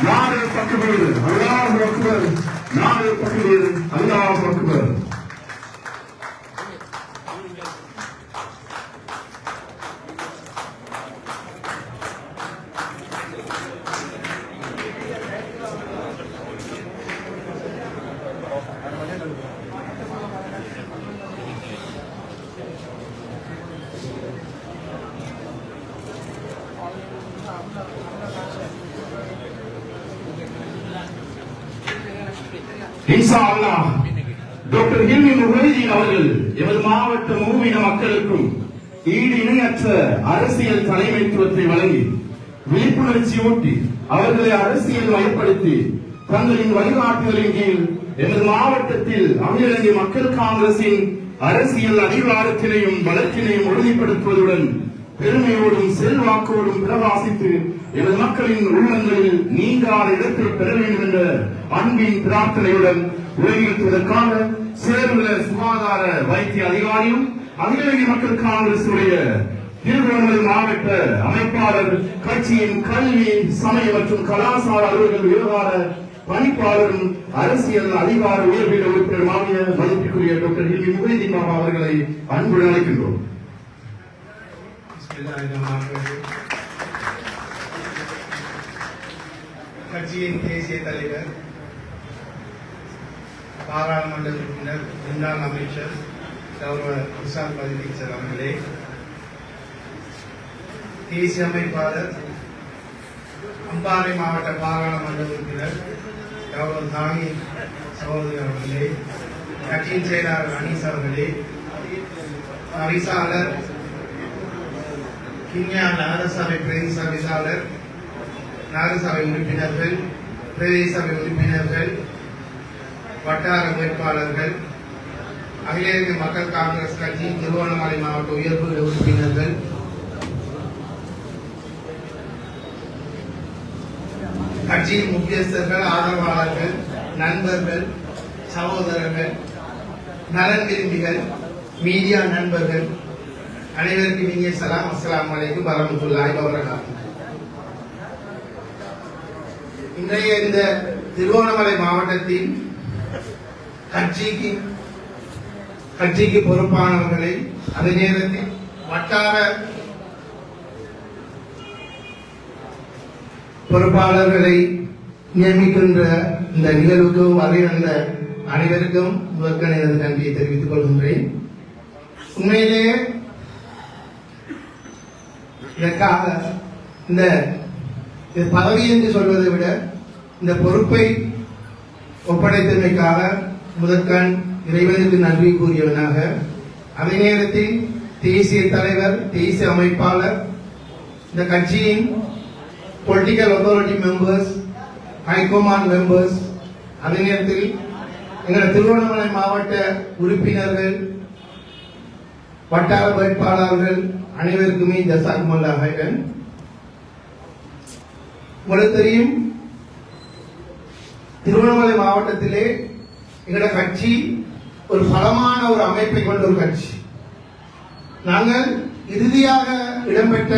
நாடு பக்குவர் அல்லாஹ் அக்பர், நாடு பக்குவர் அல்லாஹ் அக்பர். இன்ஷா அல்லாஹ் டாக்டர் ஹில்மி முஹைதீன் அவர்கள் எமது மாவட்ட மூவின மக்களுக்கும் ஈடு இணையற்ற அரசியல் தலைமைத்துவத்தை வழங்கி விழிப்புணர்ச்சி ஊட்டி அவர்களை அரசியல் வயப்படுத்தி தங்களின் வழிகாட்டுதலின் கீழ் எமது மாவட்டத்தில் அகில இலங்கை மக்கள் காங்கிரசின் அரசியல் அதிகாரத்தினையும் வளர்ச்சினையும் உறுதிப்படுத்துவதுடன் பெருமையோடும் செல்வாக்கோடும் பிரகாசித்து எமது மக்களின் உள்ளங்களில் நீங்காத இடத்தை பெற வேண்டும் என்ற அன்பின் பிரார்த்தனையுடன் உலகிற்கான சேர்ந்த சுகாதார வைத்திய அதிகாரியும் அகில இலங்கை மக்கள் காங்கிரசுடைய திருகோணமலை மாவட்ட அமைப்பாளர் கட்சியின் கல்வி சமய மற்றும் கலாச்சார அலுவலர்கள் விவகார பணிப்பாளரும் அரசியல் அதிகார உயர்பீட உறுப்பினருமாகிய மதிப்பிற்குரிய டாக்டர் ஹில்மி முகைதீன் பாபா அவர்களை அன்புடன் அழைக்கின்றோம். கட்சியின் தேசிய தலைவர், பாராளுமன்ற உறுப்பினர், முன்னாள் அமைச்சர் கௌரவ குஷால் பதினீச்சர் அவர்களே, தேசிய அமைப்பாளர் அம்பாறை மாவட்ட பாராளுமன்ற உறுப்பினர் கௌரவ தாகி சகோதரர் அவர்களே, கட்சியின் செயலாளர் அனீஸ் அவர்களே, தவிசாளர் கிண்ணியா நகரசபை பிரதி தவிசாளர், நகரசபை உறுப்பினர்கள், பிரதேச சபை உறுப்பினர்கள், வட்டார வேட்பாளர்கள், அகில இலங்கை மக்கள் காங்கிரஸ் கட்சி திருவண்ணாமலை மாவட்ட உயர்வு உறுப்பினர்கள், கட்சியின் முக்கியஸ்தர்கள், ஆதரவாளர்கள், நண்பர்கள், சகோதரர்கள், நலன் விரும்பிகள், மீடியா நண்பர்கள் அனைவருக்கும் இனிய சலாம். அஸ்ஸலாமு அலைக்கும் வரஹ்மத்துல்லாஹி வபரகாத்துஹு. இன்றைய இந்த திருவண்ணாமலை மாவட்டத்தில் கட்சிக்கு பொறுப்பானவர்களை, அதே நேரத்தில் வட்டார பொறுப்பாளர்களை நியமிக்கின்ற இந்த நிகழ்வுக்கு வரைவந்த அனைவருக்கும் முதற்கண் எனது நன்றியை தெரிவித்துக் கொள்கின்றேன். உண்மையிலேயே இதற்காக இந்த பதவி என்று சொல்வதை விட இந்த பொறுப்பை ஒப்படைத்தமைக்காக முதற்கண் இறைவனுக்கு நன்றி கூறியவனாக, அதே நேரத்தில் தேசிய தலைவர், தேசிய அமைப்பாளர், இந்த கட்சியின் political authority members, high command members, அதே நேரத்தில் எங்கள் திருவண்ணாமலை மாவட்ட உறுப்பினர்கள், வட்டார வேட்பாளர்கள் அனைவருக்குமே ஜஸாக்குமுல்லாஹ் ஹைரன். உங்களுக்கு தெரியும், திருவண்ணாமலை மாவட்டத்திலே எங்களோட கட்சி ஒரு பலமான ஒரு அமைப்பை கொண்ட ஒரு கட்சி. நாங்கள் இறுதியாக இடம்பெற்ற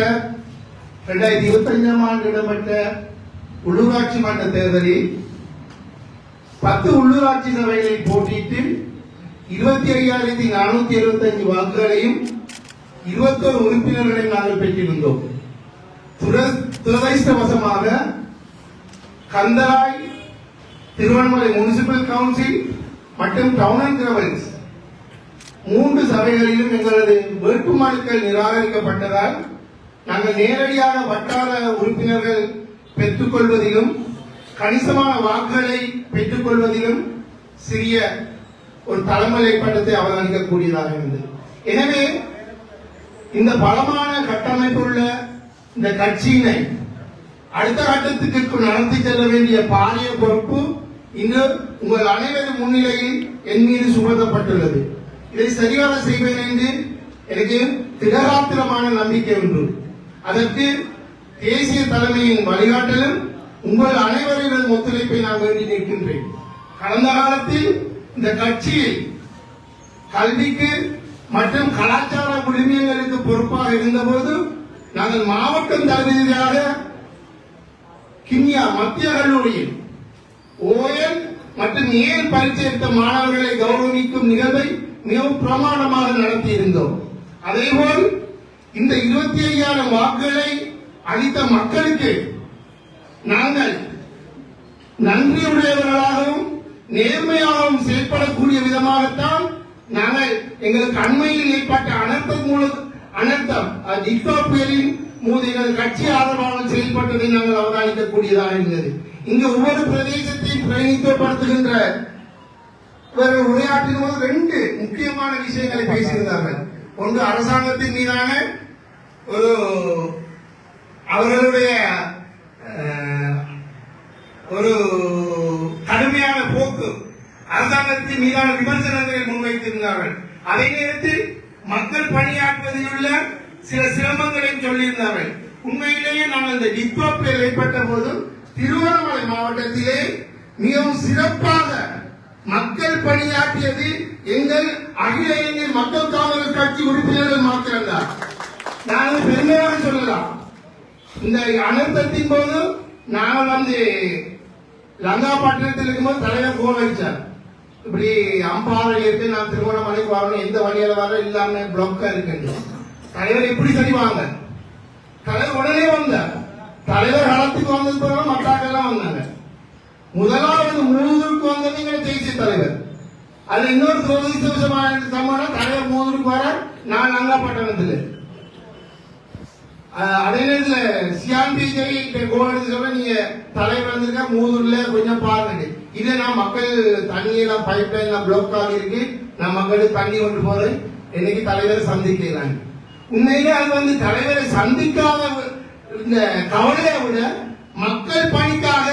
2025ஆம் ஆண்டு இடம்பெற்ற உள்ளூராட்சி மன்ற தேர்தலில் 10 உள்ளூராட்சி சபைகளில் போட்டியிட்டு 25,475 வாக்குகளையும் 21 உறுப்பினர்களையும் நாங்கள் பெற்றிருந்தோம். துரதிர்ஷ்டவசமாக கந்தராய், திருவண்ணாமலை முனிசிபல் கவுன்சில் மற்றும் டவுன் அண்ட் டிராவல்ஸ் 3 சபைகளிலும் எங்களது வேட்புமனுக்கள் நிராகரிக்கப்பட்டதால் நாங்கள் நேரடியாக வட்டார உறுப்பினர்கள் பெற்றுக்கொள்வதிலும் கணிசமான வாக்குகளை பெற்றுக் கொள்வதிலும் சிறிய ஒரு தலைமை பட்டத்தை அவதானிக்கக்கூடியதாக இருந்தது. எனவே இந்த பலமான கட்டமைப்பு உள்ள இந்த கட்சியினை அடுத்த கட்டத்துக்கு நடத்தி செல்ல வேண்டிய பாரிய பொறுப்பு இன்று உங்கள் அனைவரும் முன்னிலையில் என் மீது சுமத்தப்பட்டுள்ளது. இதை சரிவர செய்வேன் என்று எனக்கு திடகாத்திரமான நம்பிக்கை உண்டு. அதற்கு தேசிய தலைமையின் வழிகாட்டலும் உங்கள் அனைவரின் ஒத்துழைப்பை நான் வேண்டி நிற்கின்றேன். கடந்த காலத்தில் இந்த கட்சியில் கல்விக்கு மற்றும் கலாச்சார விழுமியங்களுக்கு பொறுப்பாக இருந்தபோது நாங்கள் மாவட்டம் தகுதியாக கிண்ணியா மத்திய கல்லூரியில் ஓஎல் மற்றும் ஏஎல் பரீட்சை எடுத்த மாணவர்களை கௌரவிக்கும் நிகழ்வை மிகவும் பிரமாணமாக நடத்தி இருந்தோம். அதேபோல் இந்த 25,000 வாக்குகளை அளித்த மக்களுக்கு நாங்கள் நன்றியுடையவர்களாகவும் நேர்மையாகவும் செயல்படக்கூடிய விதமாகத்தான் நாங்கள் எங்களுக்கு அண்மையில் ஏற்பட்ட அனர்த்தம் டிக்டாப்பியரின் மூது எங்கள் கட்சி ஆதரவாளர் செயல்பட்டதை நாங்கள் அவதானிக்கக்கூடியதாக இருந்தது. இங்கு ஒவ்வொரு பிரதேசத்தையும் பிரதிநிதித்துவப்படுத்துகின்ற உரையாற்றின் போது 2 முக்கியமான விஷயங்களை பேசியிருந்தார்கள். ஒன்று அரசாங்கத்தின் மீதான ஒரு அவர்களுடைய ஒரு கடுமையான போக்கு, அரசாங்கத்தின் மீதான விமர்சனங்களை முன்வைத்திருந்தார்கள். அதே நேரத்தில் மக்கள் பணியாற்றுவதில் உள்ள சில சிரமங்களையும் சொல்லியிருந்தார்கள். உண்மையிலேயே நாங்கள் இந்த டிக்டாப்பில் ஏற்பட்ட போது திருவண்ணாமலை மாவட்டத்திலே மிகவும் சிறப்பாக மக்கள் பணியாற்றியது எங்கள் அகில இந்திய மக்கள் காங்கிரஸ் கட்சி உறுப்பினர்கள் மாத்திரம்தான். நாங்கள் பெருமையாக சொல்லலாம். இந்த அனர்த்தத்தின் போது நாங்கள் லங்காப்பட்டினத்தில் இருக்கும்போது தலைவர் போன் அடிச்சார். இப்படி அம்பாறையில் இருக்கு, நான் திருவண்ணாமலைக்கு வரணும், எந்த வழியில வர இல்லாம பிளாக்கா இருக்கு. தலைவர் எப்படி சரிவாங்க? தலைவர் உடனே வந்தார். தலைவர் களத்துக்கு வந்தது பிறகு மத்தாக்கெல்லாம் வந்தாங்க. முதலாவது மூதூருக்கு வந்தது எங்க தேசிய தலைவர். அதுல இன்னொரு துரதிருஷ்டவசமான சம்பவம், தலைவர் மூதூருக்கு வர நான் லங்காப்பட்டினத்தில். அதே நேரத்தில் சியான் கோவெடுத்து சொல்ல நீங்க தலைவர் வந்திருக்க மூதூர்ல கொஞ்சம் பாருங்க. இதை நான் மக்கள் தண்ணியெல்லாம் பைப் லைன் பிளாக் ஆகி இருக்கு, நான் மக்களுக்கு தண்ணி கொண்டு போறேன், இன்னைக்கு தலைவரை சந்திக்கலாம். உண்மையிலே அது தலைவரை சந்திக்காத இந்த கவலையை விட மக்கள் பணிக்காக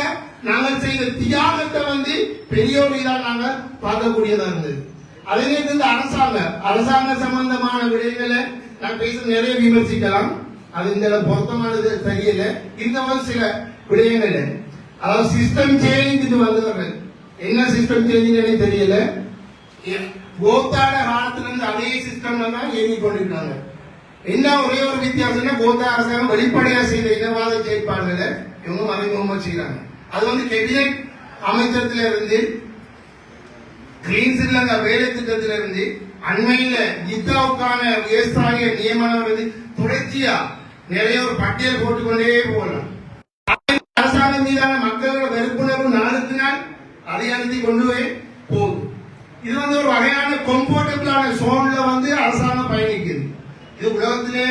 நாங்கள் செய்த தியாகத்தை பெரிய ஒரு இதாக நாங்கள் பார்க்கக்கூடியதா இருந்தது. அதே நேரத்தில் அரசாங்க சம்பந்தமான விடயங்களை நான் பேச நிறைய விமர்சிக்கலாம். அது இந்த பொருத்தமானது தெரியல. இந்த சில விடயங்கள், அதாவது சிஸ்டம் சேஞ்ச் வந்தவர்கள் என்ன சிஸ்டம் சேஞ்ச் தெரியல. கோத்தாட காலத்துல இருந்து அதே சிஸ்டம்ல தான் இயங்கி கொண்டிருக்காங்க. என்ன ஒரே ஒரு வித்தியாசம்னா கோத்தா அரசாங்கம் வெளிப்படையா செய்த இனவாத செயற்பாடுகளை இவங்க மறைமுகமா செய்யறாங்க. அது கேபினெட் அமைச்சரத்துல இருந்து கிளீன் ஸ்ரீலங்கா வேலை திட்டத்தில இருந்து அண்மையில இத்தாவுக்கான விவசாய நியமனம் தொடர்ச்சியா நிறைய ஒரு பட்டியல் போட்டுக்கொண்டே போகலாம். அரசாங்கம் மீதான மக்களோட வெறுப்புணர்வு நாளுக்கு நாள் அதிகரித்து கொண்டு போகுது. இது ஒரு வகையான கம்ஃபர்டபிளான சோன்ல அரசாங்கம் பயணிக்குது. இது உலகத்திலே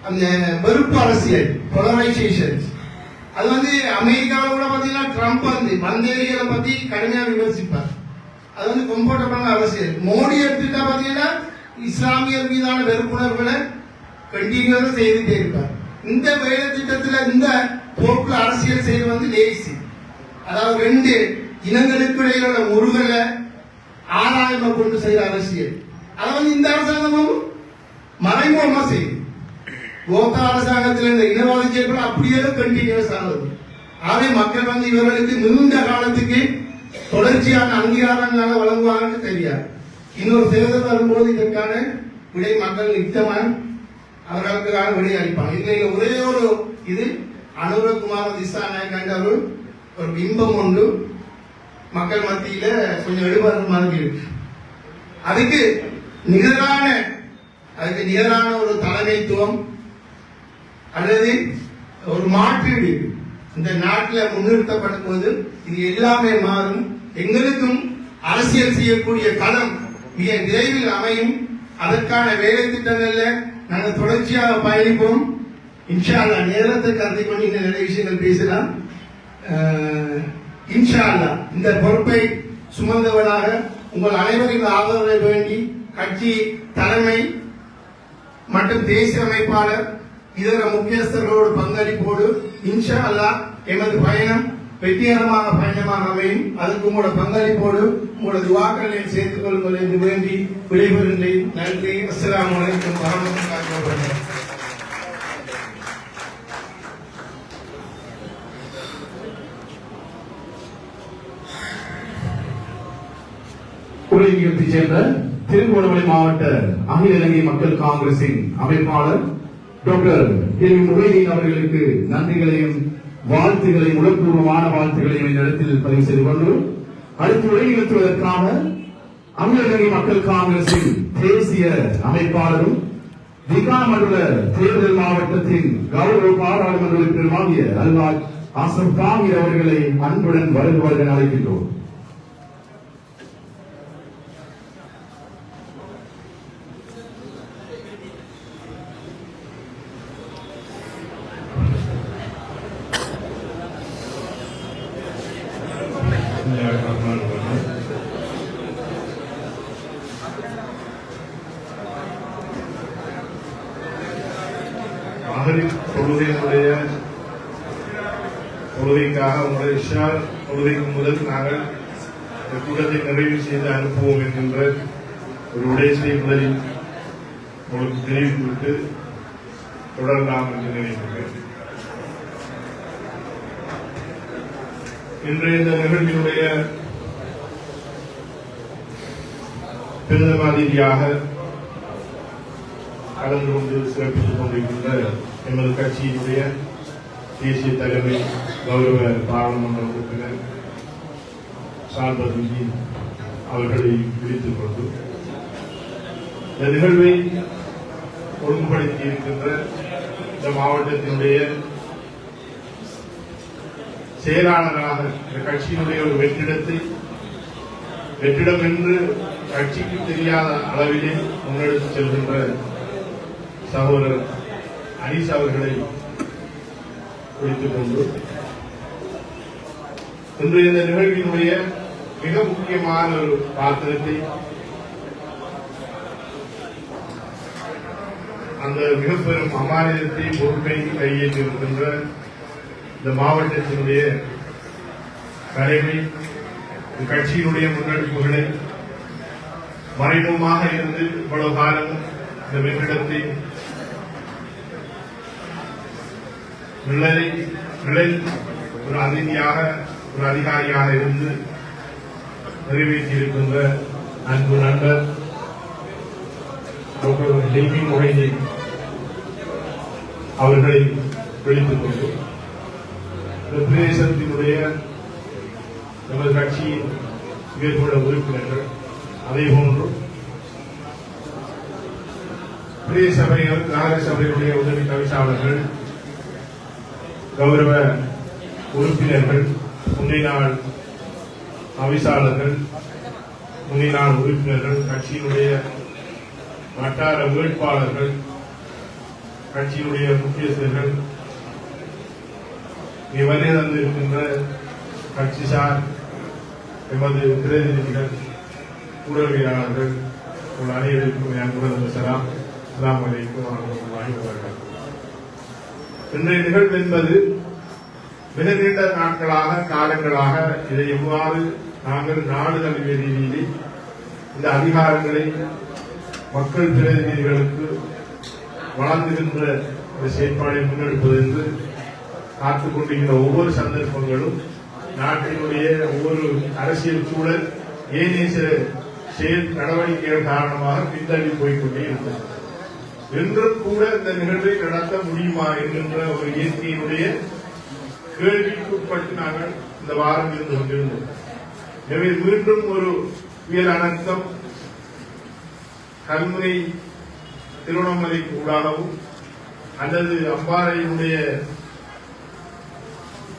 அந்த வெறுப்பு அரசியல் போலரைசேஷன். அது அமெரிக்காவில் கூட பாத்தீங்கன்னா ட்ரம்ப் மந்தேரிகளை பத்தி கடுமையா விமர்சிப்பார். அது கம்ஃபர்டபிளான அரசியல். மோடி எடுத்துட்டா பாத்தீங்கன்னா இஸ்லாமியர் மீதான வெறுப்புணர்வுகளை கண்டினியூஸா செய்துட்டே இருப்பார். இந்த வேலை திட்டத்தில் இந்த போக்குல அரசியல் செய்வது லேசி. அதாவது 2 இனங்களுக்கு இடையில முருகலை ஆராயமா கொண்டு செய்யற அரசியல். அதை இந்த அரசாங்கமும் மறைமுகமா செய்யுது. கோத்தா அரசாங்கத்தில் இந்த இனவாத செயல்பாடு அப்படியே கண்டினியூஸ் ஆகுது. ஆகவே மக்கள் இவர்களுக்கு நீண்ட காலத்துக்கு தொடர்ச்சியான அங்கீகாரங்களை வழங்குவாங்கன்னு தெரியாது. இன்னொரு தேர்தல் வரும்போது இதற்கான விடை மக்கள் நிச்சயமான அவர்களுக்கான விடை அளிப்பாங்க. இதுல ஒரே ஒரு இது அனுரகுமார் திசாநாயக் ஒரு பிம்பம் உண்டு மக்கள் மத்தியில கொஞ்சம் எடுபடுற மாதிரி இருக்கு. அதுக்கு நிகரான ஒரு தலைமைத்துவம் அல்லது ஒரு மாற்றீடு இந்த நாட்டில் முன்னிறுத்தப்படும் போது இது எல்லாமே மாறும். எங்களுக்கும் அரசியல் செய்யக்கூடிய களம் மிக விரைவில் அமையும். அதற்கான வேலை திட்டங்கள்ல நாங்கள் தொடர்ச்சியாக பயணிப்போம். இன்ஷா அல்லாஹ் நேரத்தை கருதி கொண்டு இந்த நிறைய விஷயங்கள் பேசலாம். இன்ஷா அல்லாஹ் இந்த பொறுப்பை சுமந்தவனாக உங்கள் அனைவரின் ஆதரவை வேண்டி கட்சி தலைமை மற்றும் தேசிய அமைப்பாளர் இதர முக்கியஸ்தர்களோடு பங்களிப்போடு இன்ஷா அல்லாஹ் எமது பயணம் வெற்றிகரமாக பயணமாக அமையும். அதுக்கு உங்களோட பங்களிப்போடு உங்களோட துவாக்களையும் சேர்த்துக் கொள்ளுங்கள் என்று வேண்டி விடைபெறுகின்றேன். நன்றி. அஸ்ஸலாமு அலைக்கும் வரஹ்மத்துல்லாஹி வபரகாத்துஹு. உரை நிகழ்ச்சிச் சேர்ந்த திருகோணமலை மாவட்ட அகில இலங்கை மக்கள் காங்கிரசின் அமைப்பாளர் டாக்டர் முகைதீன் அவர்களுக்கு நன்றிகளையும் வாழ்த்துகளையும் உடற்பூர்வமான வாழ்த்துகளையும் இந்த இடத்தில் பதிவு செய்து கொண்டு அடுத்து உரை நிகழ்த்துவதற்காக அகில இலங்கை மக்கள் காங்கிரசின் தேசிய அமைப்பாளரும் விகாமண்டல தேர்தல் மாவட்டத்தின் கௌரவ பாராளுமன்ற உறுப்பினருமாகிய அல்வாஜ் ஆசம் தாகிர் அவர்களை அன்புடன் வருவார்கள் அழைக்கின்றோம். தொழுகைக்காக உங்களுடைய இஷா தொழுகைக்கு முதல் நாங்கள் இந்த கூட்டத்தை நிறைவு செய்து அனுப்புவோம் என்கின்ற ஒரு உடையத்தை முதலில் உங்களுக்கு தெரிவித்துவிட்டு தொடரலாம் என்று நினைக்கிறேன். இன்றைய இந்த நிகழ்ச்சியினுடைய பெருந்தமா ரீதியாக கலந்து கொண்டு சிறப்பித்துக் கொண்டிருக்கின்ற எமது கட்சியினுடைய தேசிய தலைமை கௌரவ பாராளுமன்ற உறுப்பினர் சால்பதி அவர்களை விழித்துக் கொண்டு இந்த நிகழ்வை ஒழுங்குபடுத்தி இருக்கின்ற இந்த மாவட்டத்தினுடைய செயலாளராக இந்த கட்சியினுடைய ஒரு வெற்றிடம் என்று கட்சிக்கு தெரியாத அளவிலே முன்னெடுத்து செல்கின்ற சகோதரர் அனீஸ் அவர்களை குறித்துக் கொண்டு இன்றைய இந்த நிகழ்வினுடைய மிக முக்கியமான ஒரு பாத்திரத்தை அந்த மிக பெரும் அமானியத்தை பொறுப்பை கையேற்றிருக்கின்ற இந்த மாவட்டத்தினுடைய தலைமை கட்சியினுடைய முன்னெடுப்புகளை மறைமுகமாக இருந்து இவ்வளவு காலம் இந்த வெற்றிடத்தை ஒரு அதிகாரியாக இருந்து நிறைவேற்றியிருக்கின்ற அன்பு நண்பர் டாக்டர் டெல்வி முகைதீன் அவர்களை விழித்துக் கொண்டு இந்த பிரதேசத்தினுடைய நமது கட்சியின் உயர்குழ உறுப்பினர்கள் அதே போன்று பிரதேச சபைகள் நகர சபையுடைய உதவி தவிசாளர்கள் கௌரவ உறுப்பினர்கள் முன்னைய நாள் தவிசாளர்கள் முன்னைய நாள் உறுப்பினர்கள் கட்சியினுடைய வட்டார வேட்பாளர்கள் கட்சியினுடைய முக்கியஸ்தர்கள் வருகை தந்திருக்கின்ற கட்சிசார் எமது பிரதிநிதிகள் உடல்வியலாளர்கள் உங்கள் அனைவருக்கும் அன்புடன் சலாம் அஸ்ஸலாமு அலைக்கும் வரஹ்மத்துல்லாஹி வபரகாத்துஹு. இன்றைய நிகழ்வு என்பது மிக நீண்ட நாட்களாக காலங்களாக இதை எவ்வாறு நாங்கள் நாடு தழுவிய ரீதியிலே இந்த அதிகாரங்களை மக்கள் பிரதிநிதிகளுக்கு வழங்குகின்ற இந்த செயற்பாடை முன்னெடுப்பது என்று காத்துக் கொண்டிருக்கிற ஒவ்வொரு சந்தர்ப்பங்களும் நாட்டினுடைய ஒவ்வொரு அரசியல் சூழல் ஏனைய செயல் நடவடிக்கைகள் காரணமாக பின்தள்ளி போய்கொண்டே இருந்தது. என்றும் கூட இந்த நிகழ்வை நடத்த முடியுமா என்கின்ற ஒரு இயற்கையினுடைய கேள்விக்குட்பட்டு நாங்கள் இந்த வாரம் இருந்து கொண்டிருந்தோம். எனவே மீண்டும் ஒரு புயல் அனர்த்தம் கல்முனை திருவண்ணாமலை ஊடாகவும் அல்லது அம்பாறையினுடைய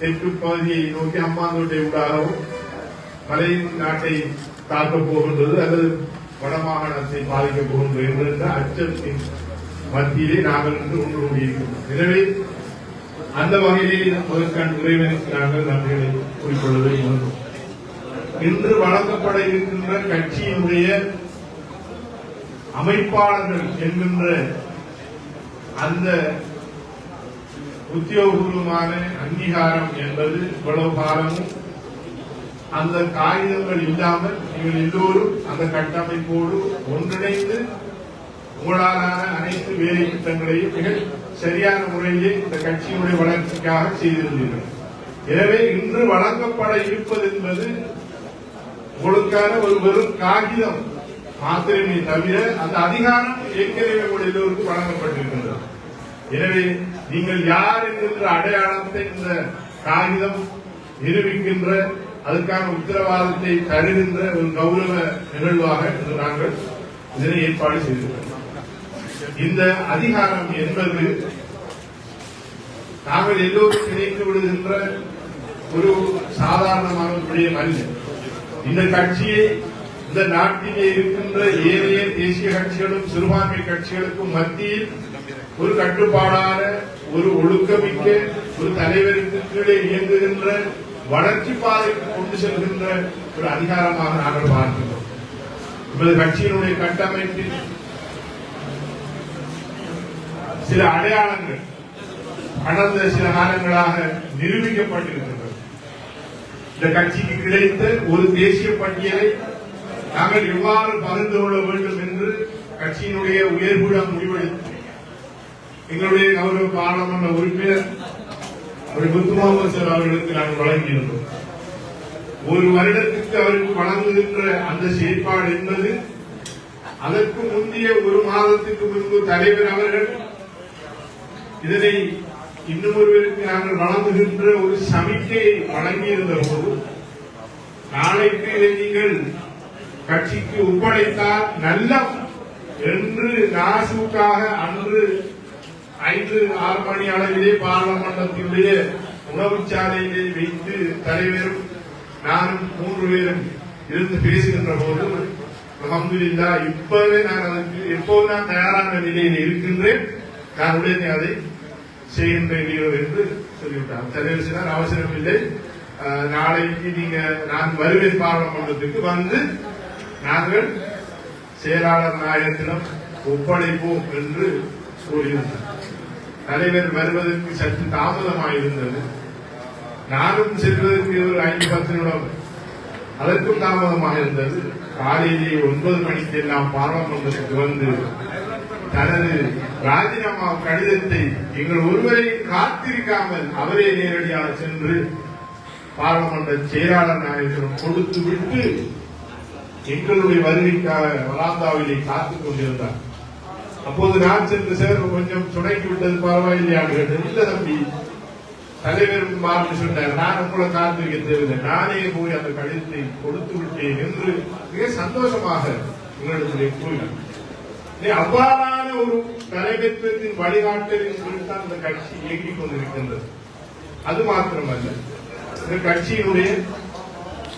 தெற்கு பகுதியை நோக்கி அம்பாந்தோட்டை ஊடாகவும் மலை நாட்டை தாக்கப் போகின்றது அல்லது வடமாகாணத்தை பாதிக்கப் போகின்றது என்கின்ற அச்சத்தின் மத்தியிலே நாங்கள் இன்று ஒன்று கூடியிருக்கிறோம். எனவே அந்த வகையிலே முதற்கண் இறைவனுக்கு நாங்கள் நன்றிகளை கூறிக்கொள்வதை வேண்டும். இன்று வழங்கப்பட இருக்கின்ற கட்சியினுடைய அமைப்பாளர்கள் என்கின்ற அந்த உத்தியோகபூர்வமான அங்கீகாரம் என்பது இவ்வளவு காலமும் அந்த காகிதங்கள் இல்லாமல் நீங்கள் எல்லோரும் அந்த கட்டமைப்போடு ஒன்றிணைந்து உங்களாலான அனைத்து வேலை திட்டங்களையும் மிக சரியான முறையிலே இந்த கட்சியினுடைய வளர்ச்சிக்காக செய்திருந்தீர்கள். எனவே இன்று வழங்கப்பட இருப்பது என்பது உங்களுக்கான ஒரு வெறும் காகிதம் மாத்திரமே தவிர அந்த அதிகாரம் ஏற்கனவே உங்கள் எல்லோருக்கும் வழங்கப்பட்டிருக்கின்றது. எனவே நீங்கள் யார் என்கின்ற அடையாளத்தை இந்த காகிதம் நிரூபிக்கின்ற அதற்கான உத்தரவாதத்தை தருகின்ற ஒரு கௌரவ நிகழ்வாக இன்று நாங்கள் இதனை ஏற்பாடு செய்திருக்கிறோம். இந்த அதிகாரம் என்பது நாங்கள் எல்லோரும் நினைத்து விடுகின்ற ஒரு சாதாரணமான விடயம் அல்ல. இந்த கட்சியை இந்த நாட்டிலே இருக்கின்ற ஏனைய தேசிய கட்சிகளும் சிறுபான்மை கட்சிகளுக்கும் மத்தியில் ஒரு கட்டுப்பாடான ஒரு ஒழுக்கமிக்க ஒரு தலைவருக்கு கீழே இயங்குகின்ற வளர்ச்சி பாதைக்கு கொண்டு செல்கின்ற ஒரு அதிகாரமாக நாங்கள் பார்க்கிறோம். நமது கட்சியினுடைய கட்டமைப்பில் சில அடையாளங்கள் கடந்த சில காலங்களாக நிரூபிக்கப்பட்டிருக்கின்றன. இந்த கட்சிக்கு கிடைத்த ஒரு தேசிய பட்டியலை நாங்கள் எவ்வாறு பகிர்ந்து கொள்ள வேண்டும் என்று கட்சியினுடைய உயர்வுடன் முடிவெடுத்து எங்களுடைய கௌரவ பாராளுமன்ற உறுப்பினர் முத்து முகமது சார் அவர்களுக்கு நாங்கள் வழங்கியிருந்தோம். ஒரு வருடத்துக்கு அவருக்கு வழங்குகின்ற அந்த செயற்பாடு என்பது அதற்கு முந்தைய ஒரு மாதத்துக்கு முன்பு தலைவர் அவர்கள் இதனை இன்னும் ஒருவருக்கு நாங்கள் வழங்குகின்ற ஒரு சமிக்கையை வழங்கியிருந்த போது நாளைக்கு இதை நீங்கள் கட்சிக்கு ஒப்படைத்தால் நல்ல என்று நாசுக்காக அன்று 5-6 மணி அளவிலே பாராளுமன்றத்தினுடைய உணவுச்சாலையிலே வைத்து தலைவரும் நானும் 3 பேரும் இருந்து பேசுகின்ற போது அல்ஹம்துலில்லாஹ் இப்பவே நான் அதற்கு எப்போது நான் தயாரான நிலையில் இருக்கின்றேன், நான் உடனே அதை செய்கின்றேன் என்று சொல்லிவிட்டார். தலைவர் சொன்னார் அவசரம் இல்லை, நாளைக்கு நீங்க நான் வருவேன் பாராளுமன்றத்துக்கு வந்து நாங்கள் செயலாளர் நாயகத்திடம் ஒப்படைப்போம் என்று கூறியிருந்தார். தலைவர் வருவதற்கு சற்று தாமதமாயிருந்தது. நானும் செல்வதற்கு ஒரு 5-10 நிமிடம் அதற்கும் தாமதமாக இருந்தது. காலையிலே 9 மணிக்கு எல்லாம் பாராளுமன்றத்துக்கு வந்து தனது ராஜினாமா கடிதத்தை எங்கள் ஒருவரையும் காத்திருக்காமல் அவரே நேரடியாக சென்று பாராளுமன்ற செயலாளர் நாயகத்திடம் கொடுத்து விட்டு எங்களுடைய வருகைக்காக வராந்தாவிலே காத்துக் கொண்டிருந்தார். அப்போது நான் சென்று சார் கொஞ்சம் சுடைக்கி விட்டது பரவாயில்லையான்னு கேட்டது. இல்ல தம்பி, தலைவர் மாறி சொன்னார், நான் உங்களை காத்திருக்க தேவையில்லை, நானே போய் அந்த கடிதத்தை கொடுத்து விட்டேன் என்று மிக சந்தோஷமாக உங்களிடத்திலே கூறினார். அவ்வாறான ஒரு தலைமைத்துவத்தின் வழிகாட்டலின் குறித்தான் இந்த கட்சி இயங்கிக் கொண்டிருக்கின்றது. அது மாத்திரமல்ல, இந்த கட்சியினுடைய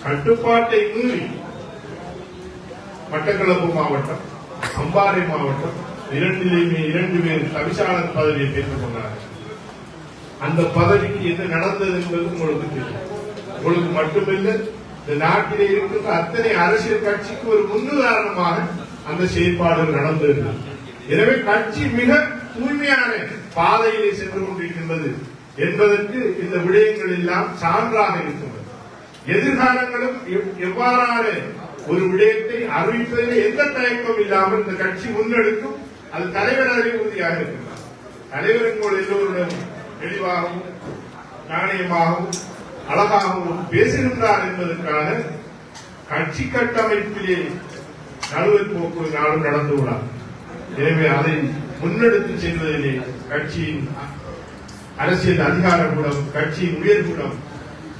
கட்டுப்பாட்டை மீறி மட்டக்களப்பு மாவட்டம், அம்பாறை மாவட்டம் இரண்டிலேயுமே 2 பேர் தவிசாளர் பதவியை பெற்றுக் கொண்டார்கள். அந்த பதவிக்கு என்ன நடந்தது என்பது உங்களுக்கு தெரியும். உங்களுக்கு மட்டுமில்ல, இந்த நாட்டிலே இருக்கின்ற அத்தனை அரசியல் கட்சிக்கு ஒரு முன்னுதாரணமாக அந்த செயற்பாடுகள் நடந்தது. எனவே கட்சி மிக தூய்மையான பாதையிலே சென்று கொண்டிருக்கின்றது என்பதற்கு இந்த விடயங்கள் எல்லாம் சான்றாக இருக்கின்றது. எதிர்காலங்களும் எவ்வாறான ஒரு விடயத்தை அறிவிப்பதில் எந்த தயக்கம் இல்லாமல் இந்த கட்சி முன்னெடுக்கும். அது தலைவர் அதில் உறுதியாக இருக்கிறார். தலைவர் உங்கள் எல்லோருடன் தெளிவாகவும் நாணயமாகவும் அழகாகவும் பேசுகின்றார் என்பதற்காக கட்சி கட்டமைப்பிலே நழுவல் போக்கு நாளும் நடந்து விடாது. எனவே அதை முன்னெடுத்து செல்வதிலே கட்சியின் அரசியல் அதிகாரக்கூடம், கட்சியின் உயர்கூடம்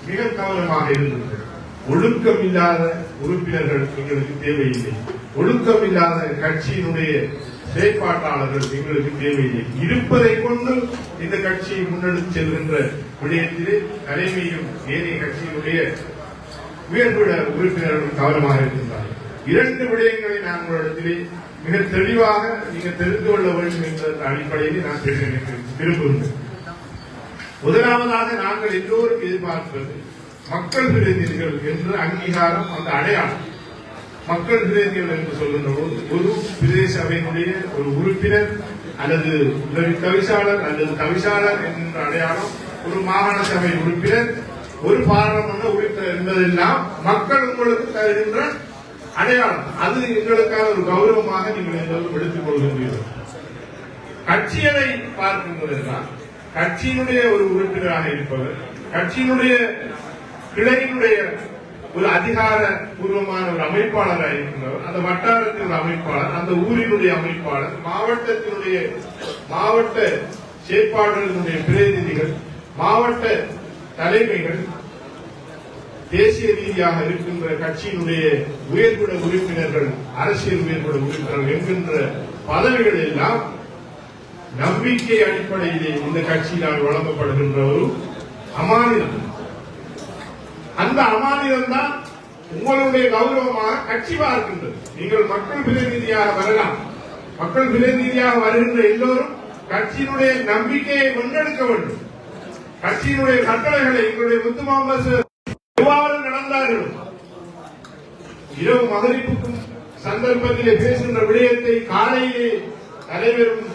மிக கவனமாக இருந்தது. ஒழுக்கம் இல்லாத உறுப்பினர்கள் எங்களுக்கு தேவையில்லை. ஒழுக்கம் இல்லாத கட்சியினுடைய செயற்பாட்டாளர்கள் எங்களுக்கு தேவையில்லை. இருப்பதை கொண்டு இந்த கட்சியை முன்னெடுத்து செல்கின்ற விடயத்திலே தலைமையும் ஏனைய கட்சியினுடைய உயர்குட உறுப்பினர்கள் கவனமாக இருக்கின்றார்கள். 2 விடயங்களை நான் உங்களிடத்திலே மிக தெளிவாக நீங்கள் தெரிந்து கொள்ள வேண்டும் என்ற அடிப்படையில் நான் பேச விரும்புகின்றேன். முதலாவதாக நாங்கள் எல்லோரும் எதிர்பார்ப்பது மக்கள் பிரதிநிதிகள் என்ற அங்கீகாரம், அந்த அடையாளம். மக்கள் பிரதிநிதிகள் என்று சொல்கின்ற போது ஒரு பிரதேச சபையினுடைய ஒரு உறுப்பினர் அல்லது உதவி தவிசாளர் அல்லது தவிசாளர் என்ற அடையாளம், ஒரு மாகாண சபை உறுப்பினர், ஒரு பாராளுமன்ற உறுப்பினர் என்பதெல்லாம் மக்கள் உங்களுக்கு தருகின்ற அடையாளம். அது எங்களுக்கான ஒரு கௌரவமாக நீங்கள் எல்லோரும் எடுத்துக் கொள்கின்றீர்கள். கட்சிகளை பார்க்கின்றதெல்லாம் கட்சியினுடைய ஒரு உறுப்பினராக இருப்பவர், கட்சியினுடைய கிளையினுடைய ஒரு அதிகார பூர்வமான ஒரு அமைப்பாளராக இருக்கின்றவர், அந்த வட்டாரத்தின் ஒரு அமைப்பாளர், அந்த ஊரினுடைய அமைப்பாளர், மாவட்ட செயற்பாடுகளினுடைய பிரதிநிதிகள், மாவட்ட தலைமைகள், தேசிய ரீதியாக இருக்கின்ற கட்சியினுடைய உயர்குட உறுப்பினர்கள், அரசியல் உயர்குட உறுப்பினர்கள் என்கின்ற பதவிகள் எல்லாம் நம்பிக்கை அடிப்படையிலே இந்த கட்சியினால் வழங்கப்படுகின்ற ஒரு அமானிதம். அந்த அமானிதம் தான் உங்களுடைய கௌரவமாக கட்சி பார்க்கின்றது. நீங்கள் மக்கள் பிரதிநிதியாக வரலாம். மக்கள் பிரதிநிதியாக வருகின்ற எல்லோரும் கட்சியினுடைய நம்பிக்கையை முன்னெடுக்க வேண்டும். கட்சியினுடைய கட்டளைகளை எங்களுடைய முத்து முகமது எவ்வாறு நடந்தார்கள், இரவு மகரிப்புக்கும் சந்தர்ப்பத்திலே பேசுகின்ற விடயத்தை காலையிலே தலைவரும்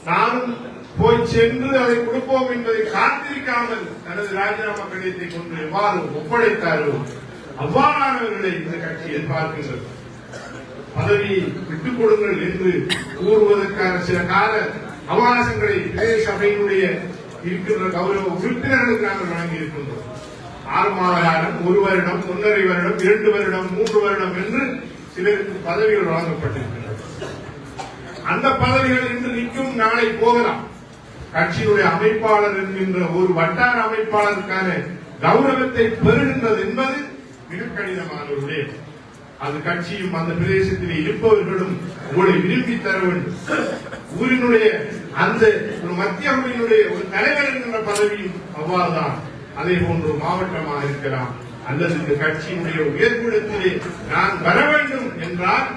நானும் போய் சென்று அதை கொடுப்போம் என்பதை காத்திருக்காமல் தனது ராஜினாமா கடிதத்தை கொண்டு எவ்வாறு ஒப்படைத்தாரோ அவ்வாறானவர்களை இந்த கட்சி எதிர்பார்க்கின்றது. பதவியை விட்டுக் கொடுங்கள் என்று கூறுவதற்கான சில கால அவகாசங்களை பிரதேச சபையினுடைய இருக்கின்ற கௌரவ உறுப்பினர்களுக்கு நாங்கள் வழங்கி இருக்கின்றோம். 6 மாத காலம், 1 வருடம், 1.5 வருடம், 2 வருடம், 3 வருடம் என்று சிலருக்கு பதவிகள் வழங்கப்பட்டிருக்கின்றன. அந்த பதவிகள் இன்று நிற்கும், நாளை போகலாம். கட்சியினுடைய அமைப்பாளர் என்கின்ற ஒரு வட்டார அமைப்பாளருக்கான கௌரவத்தை பெறுகின்றது என்பது மிக கடினமான ஒரு விடயம். அது கட்சியும் அந்த பிரதேசத்தில் இருப்பவர்களும் உங்களை விரும்பி தர வேண்டும். ஊரினுடைய அந்த ஒரு மத்திய குழுவினுடைய ஒரு தலைவர் என்கின்ற பதவியும் அவ்வாறுதான். அதே போன்று மாவட்டமாக இருக்கலாம், அல்லது இந்த கட்சியினுடைய உயர்குடத்திலே நான் வர வேண்டும் என்றால்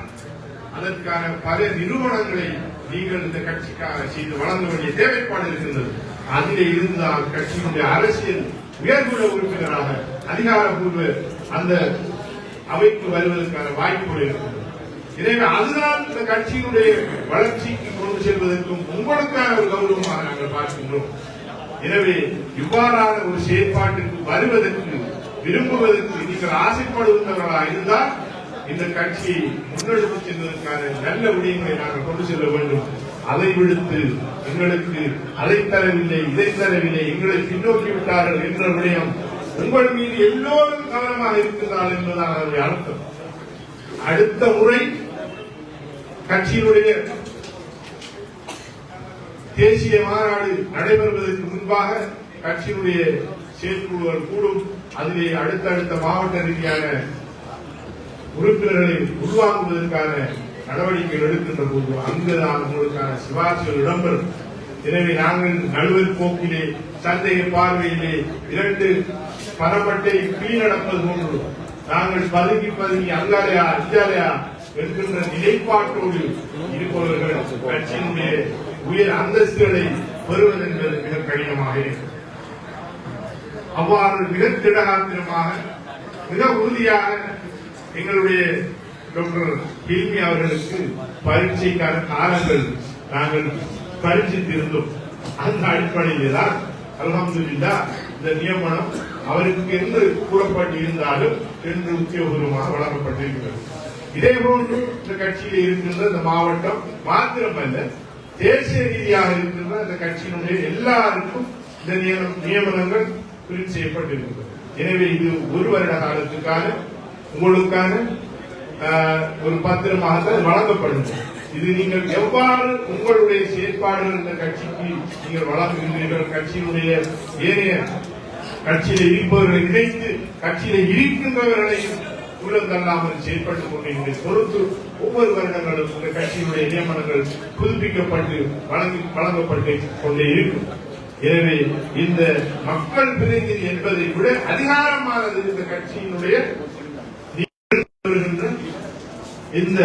அதற்கான பல நிறுவனங்களை நீங்கள் இந்த கட்சிக்காக செய்து வழங்க வேண்டிய தேவைப்பாடு இருக்கின்றது. அதிலே இருந்தால் கட்சியினுடைய அரசியல் உயர்குட உறுப்பினராக அதிகாரப்பூர்வ அந்த அவைக்கு வருவதற்கான வாய்ப்புகள் இருக்கிறது. எனவே அதுதான் இந்த கட்சியினுடைய வளர்ச்சிக்கு கொண்டு செல்வதற்கும் உங்களுக்கான ஒரு கௌரவமாக நாங்கள் பார்க்கின்றோம். எனவே இவ்வாறான ஒரு செயற்பாட்டுக்கு வருவதற்கு விரும்புவதற்கு நீங்கள் ஆசைப்படுகின்றவர்களாக இருந்தால் இந்த கட்சியை முன்னெடுத்து செல்வதற்கான நல்ல விடயங்களை நாங்கள் கொண்டு செல்ல வேண்டும். அதை விடுத்து எங்களுக்கு அதை தரவில்லை, இதை தரவில்லை, எங்களை பின்னோக்கி விட்டார்கள் என்ற விடயம் உங்கள் மீது எல்லோரும் கவனமாக இருக்கின்றார்கள் என்பதுதான் அதனுடைய அர்த்தம். அடுத்த முறை கட்சியினுடைய தேசிய மாநாடு நடைபெறுவதற்கு முன்பாக கட்சியினுடைய செயற்குழுக்கள் கூடும். அதிலே அடுத்தடுத்த மாவட்ட ரீதியான உறுப்பினர்களை உருவாக்குவதற்கான நடவடிக்கைகள் எடுக்கின்ற போது அங்குதான் உங்களுக்கான சிபாரிசுகள் இடம்பெறும். எனவே நாங்கள் நழுவல் போக்கிலே, சந்தேக பார்வையிலே 2 பணப்பட்டை கீழடப்பது போன்று நாங்கள் பதுங்கி அங்காலையா இஞ்சாலையா என்கின்ற நிலைப்பாட்டோடு இருப்பவர்கள் கட்சியினுடைய உயர் அந்தஸ்துகளை பெறுவது என்பது மிக கடினமாக இருக்கும். அவ்வாறு மிக திடகாத்திரமாக மிக உறுதியாக எங்களுடைய டாக்டர் ஹில்மி அவர்களுக்கு பரீட்சைக்கான காலங்கள் நாங்கள் பரிட்சித்திருந்தோம். அந்த அடிப்படையிலே தான் அல்ஹம்துலில்லாஹ் இந்த நியமனம் அவருக்கு என்று கூறப்பட்டிருந்தாலும் என்று உத்தியோகபூர்வமாக வழங்கப்பட்டிருக்கிறது. இதேபோன்று இந்த கட்சியில் இருக்கின்ற இந்த மாவட்டம் மாத்திரமல்ல, தேசிய ரீதியாக இருக்கின்ற இந்த கட்சியினுடைய எல்லாருக்கும் இந்த நியமனங்கள் பிரிண்ட் செய்யப்பட்டிருக்கிறது. எனவே இது 1 வருட காலத்துக்கான உங்களுக்கான ஒரு பத்திரமாக வழங்கப்படும். இது நீங்கள் எவ்வாறு உங்களுடைய செயற்பாடுகள் இந்த கட்சிக்கு நீங்கள் வழங்குகின்றீர்கள், கட்சியினுடைய ஏனைய கட்சியில இருப்பவர்களை இணைத்து கட்சியில இருக்கின்றவர்களையும் உள்ளந்தள்ளாமல் செயல்பட்டுக் கொண்டிருக்கிற பொறுத்து ஒவ்வொரு வருடங்களும் இந்த கட்சியினுடைய நியமனங்கள் புதுப்பிக்கப்பட்டு வழங்கப்பட்டு கொண்டே இருக்கும். எனவே இந்த மக்கள் பிரதிநிதி என்பதை விட அதிகாரமானது இந்த கட்சியினுடைய இந்த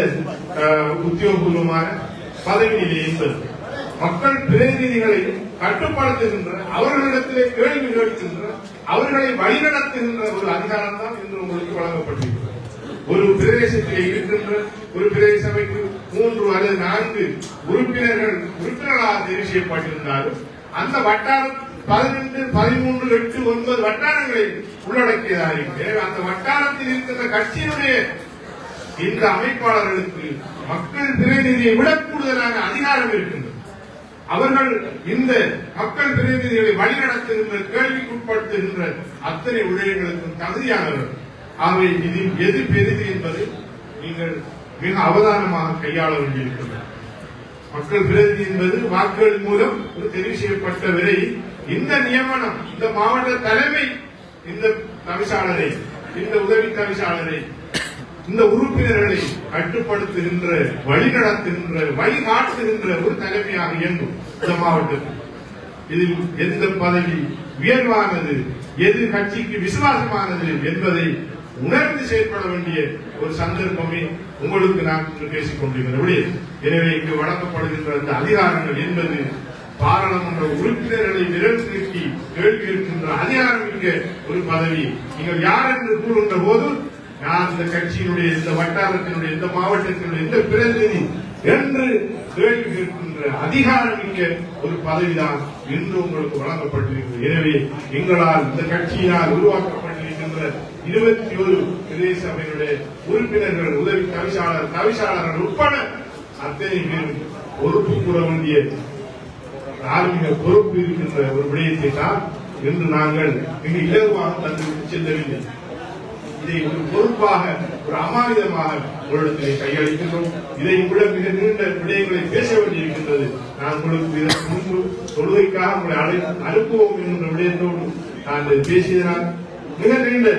உத்தியோகபூர்வமான பதவி நிலை என்பது மக்கள் பிரதிநிதிகளை கட்டுப்படுத்துகின்ற, அவர்களிடத்திலே கேள்வி கேட்கின்ற, அவர்களை வழிநடத்துகின்ற ஒரு அதிகாரம் தான் இன்று உங்களுக்கு வழங்கப்பட்டிருக்கிறது. ஒரு பிரதேசத்தில் இருக்கின்ற ஒரு பிரதேச சபைக்கு 3 அல்லது 4 உறுப்பினர்களாக தெரிவு செய்யப்பட்டிருந்தாலும் அந்த வட்டாரம் 12, 13, 8, 9 வட்டாரங்களை உள்ளடக்கியதாக இருக்கிறது. எனவே அந்த வட்டாரத்தில் இருக்கின்ற கட்சியினுடைய இந்த அமைப்பாளர்களுக்கு மக்கள் பிரதிநிதியை விட கூடுதலான அதிகாரம் இருக்கின்றது. அவர்கள் இந்த மக்கள் பிரதிநிதிகளை வழிநடத்துகின்ற கேள்விக்குட்படுத்துகின்ற அத்தனை விடயங்களுக்கும் தகுதியானவர்கள். ஆகவே இதில் எது பெரிது என்பதை நீங்கள் மிக அவதானமாக கையாள வேண்டியிருக்கிறது. மக்கள் பிரதிநிதி என்பது வாக்குகள் மூலம் ஒரு தெரிவு செய்யப்பட்ட வரை இந்த நியமனம் இந்த மாவட்ட தலைமை இந்த தவிசாளரை இந்த உதவி தவிசாளரை இந்த உறுப்பினர்களை கட்டுப்படுத்துகின்ற வழிநடத்துகின்ற வழிகாட்டுகின்ற ஒரு தலைமையாக இயங்கும் இந்த மாவட்டத்தில். இதில் எந்த பதவி உயர்வானது எது கட்சிக்கு விசுவாசமானது என்பதை உணர்ந்து செயல்பட வேண்டிய ஒரு சந்தர்ப்பமே உங்களுக்கு நான் பேசிக் கொண்டிருக்கிறபடி. எனவே இங்கு வழங்கப்படுகின்ற அந்த அதிகாரங்கள் என்பது பாராளுமன்ற உறுப்பினர்களை நிறுத்தி கேள்வி இருக்கின்ற அதிகாரம் மிக்க ஒரு பதவி. நீங்கள் யார் என்று கூறுகின்ற போது நான் இந்த கட்சியினுடைய இந்த வட்டாரத்தினுடைய இந்த மாவட்டத்தினுடைய இந்த பிரதிநிதி என்று கேள்வி கேட்கின்ற அதிகாரம் மிக்க ஒரு பதவிதான் இன்று உங்களுக்கு வழங்கப்பட்டிருக்கிறது. எனவே எங்களால் இந்த கட்சியினால் உருவாக்கப்பட்டிருக்கின்ற 21 பிரதேச சபையினுடைய உறுப்பினர்கள் உதவி தவிசாளர்கள் உட்பட அத்தனை பேரும் பொறுப்பு கூற வேண்டிய தார்மீக பொறுப்பு இருக்கின்ற ஒரு விடயத்தை தான் இன்று நாங்கள் மிக இலகுவாக தந்துவிட்டு செல்லவில்லை. இதை ஒரு பொறுப்பாக ஒரு அமானிதமாக உங்களிடத்திலே கையளிக்கின்றோம். இதை விட மிக நீண்ட விடயங்களை பேச வேண்டியிருக்கின்றது. நான் உங்களுக்கு இதற்கு முன்பு தொழுகைக்காக உங்களை அனுப்புவோம் என்கின்ற விடயத்தோடு நான் பேசியதனால் மிக நீண்ட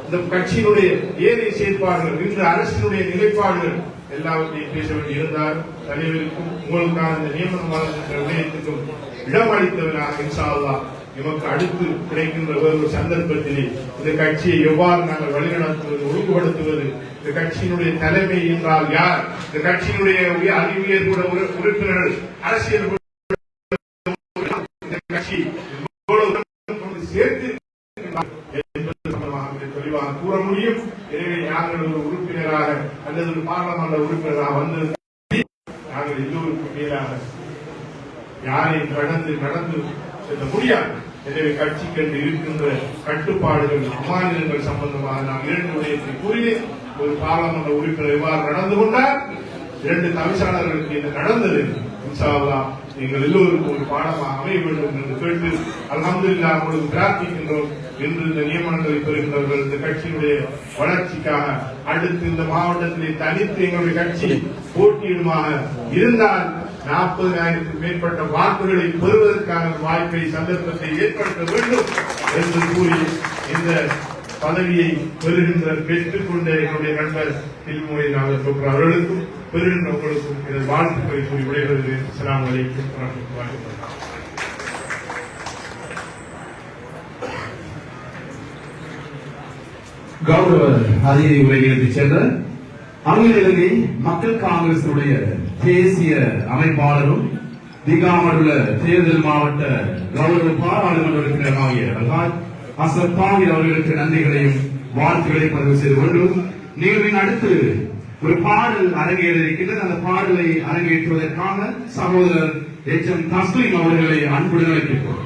இந்த கட்சியினுடைய ஏனைய செயற்பாடுகள் இன்று அரசினுடைய நிலைப்பாடுகள் எல்லாவற்றையும் பேச வேண்டியிருந்தால் தலைவருக்கும் உங்களுக்கான இந்த நியமனம் வழங்குகின்ற விடயத்துக்கும் இடமளித்தவராக இன்ஷா அல்லாஹ் நமக்கு அடுத்து கிடைக்கின்ற ஒரு சந்தர்ப்பத்திலே இந்த கட்சியை எவ்வாறு நாங்கள் வழிநடத்துவது ஒழுங்குபடுத்துவது, இந்த கட்சியினுடைய தலைமை என்றால் யார், இந்த கட்சியினுடைய அறிவியல் கூட உறுப்பினர்கள் அரசியல் கட்சி சேர்த்து தெளிவாக கூற முடியும். எனவே நாங்கள் ஒரு உறுப்பினராக அல்லது ஒரு பாராளுமன்ற உறுப்பினராக வந்து நாங்கள் எல்லோருக்கும் மேலாக யாரையும் நடந்து செல்ல முடியாது. எனவே கட்சிக்கு இருக்கின்ற கட்டுப்பாடுகள் அமானிதங்கள் சம்பந்தமாக நாம் 2 விடயத்தை கூறினேன். ஒரு பாராளுமன்ற உறுப்பினர் எவ்வாறு நடந்து கொண்டார், 2 தவிசாளர்களுக்கு இது நடந்தது. இன்ஷா அல்லாஹ் நீங்கள் எல்லோருக்கும் ஒரு பாடமாக அமைய வேண்டும் என்று கேட்டு அல்ஹம்துலில்லாஹ் உங்களுக்கு பிரார்த்திக்கின்றோம். இன்று இந்த நியமனங்களை பெறுகின்றவர்கள் இந்த கட்சியினுடைய வளர்ச்சிக்காக அடுத்து இந்த மாவட்டத்திலே தனித்து எங்களுடைய கட்சி போட்டியிடுமாக இருந்தால் 40,000க்கும் மேற்பட்ட வாக்குகளை பெறுவதற்கான வாய்ப்பை சந்தர்ப்பத்தை ஏற்படுத்த வேண்டும் என்று கூறி இந்த பதவியை பெற்றுக் கொண்ட என்னுடைய நண்பர் தில்முறை நாங்கள் அவர்களுக்கும் பெறுகின்ற உங்களுக்கும் எனது வாழ்த்துக்களை கூறி விடைபெறுகிறேன். அஸ்ஸலாமு அலைக்கும் வரஹ்மத்துல்லாஹி வபரகாத்துஹு. கௌரவ அதிதி உரையிலிருந்து சென்ற அகில இலங்கை மக்கள் காங்கிரசினுடைய தேசிய அமைப்பாளரும் திகாமடுள்ள தேர்தல் மாவட்ட கௌரவ பாராளுமன்ற உறுப்பினராகிய அசத் தாகிர் அவர்களுக்கு நன்றிகளையும் வாழ்த்துக்களையும் பதிவு செய்து கொண்டு நிகழ்வின் அடுத்து ஒரு பாடல் அரங்கேற இருக்கின்றது. அந்த பாடலை அரங்கேற்றுவதற்காக சகோதரர் எச்.எம். தஸ்லீம் அவர்களை அன்புடன் அழைக்கின்றோம்.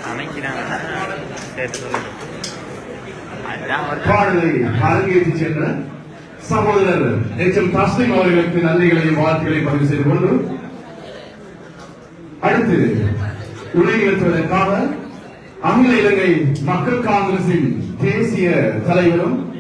அமைக்கிறாங்க சேர்த்து சொல்லுங்க அதான் ஒரு பாடலை அரங்கேற்றி சென்ற சகோதரர் எச்.எம். தஸ்லீம் அவர்களுக்கு நன்றிகளையும் வாழ்த்துக்களையும் பதிவு செய்து கொண்டு அடுத்து உரை நிறுத்துவதற்காக அகில இலங்கை மக்கள் காங்கிரசின் தேசிய தலைவரும்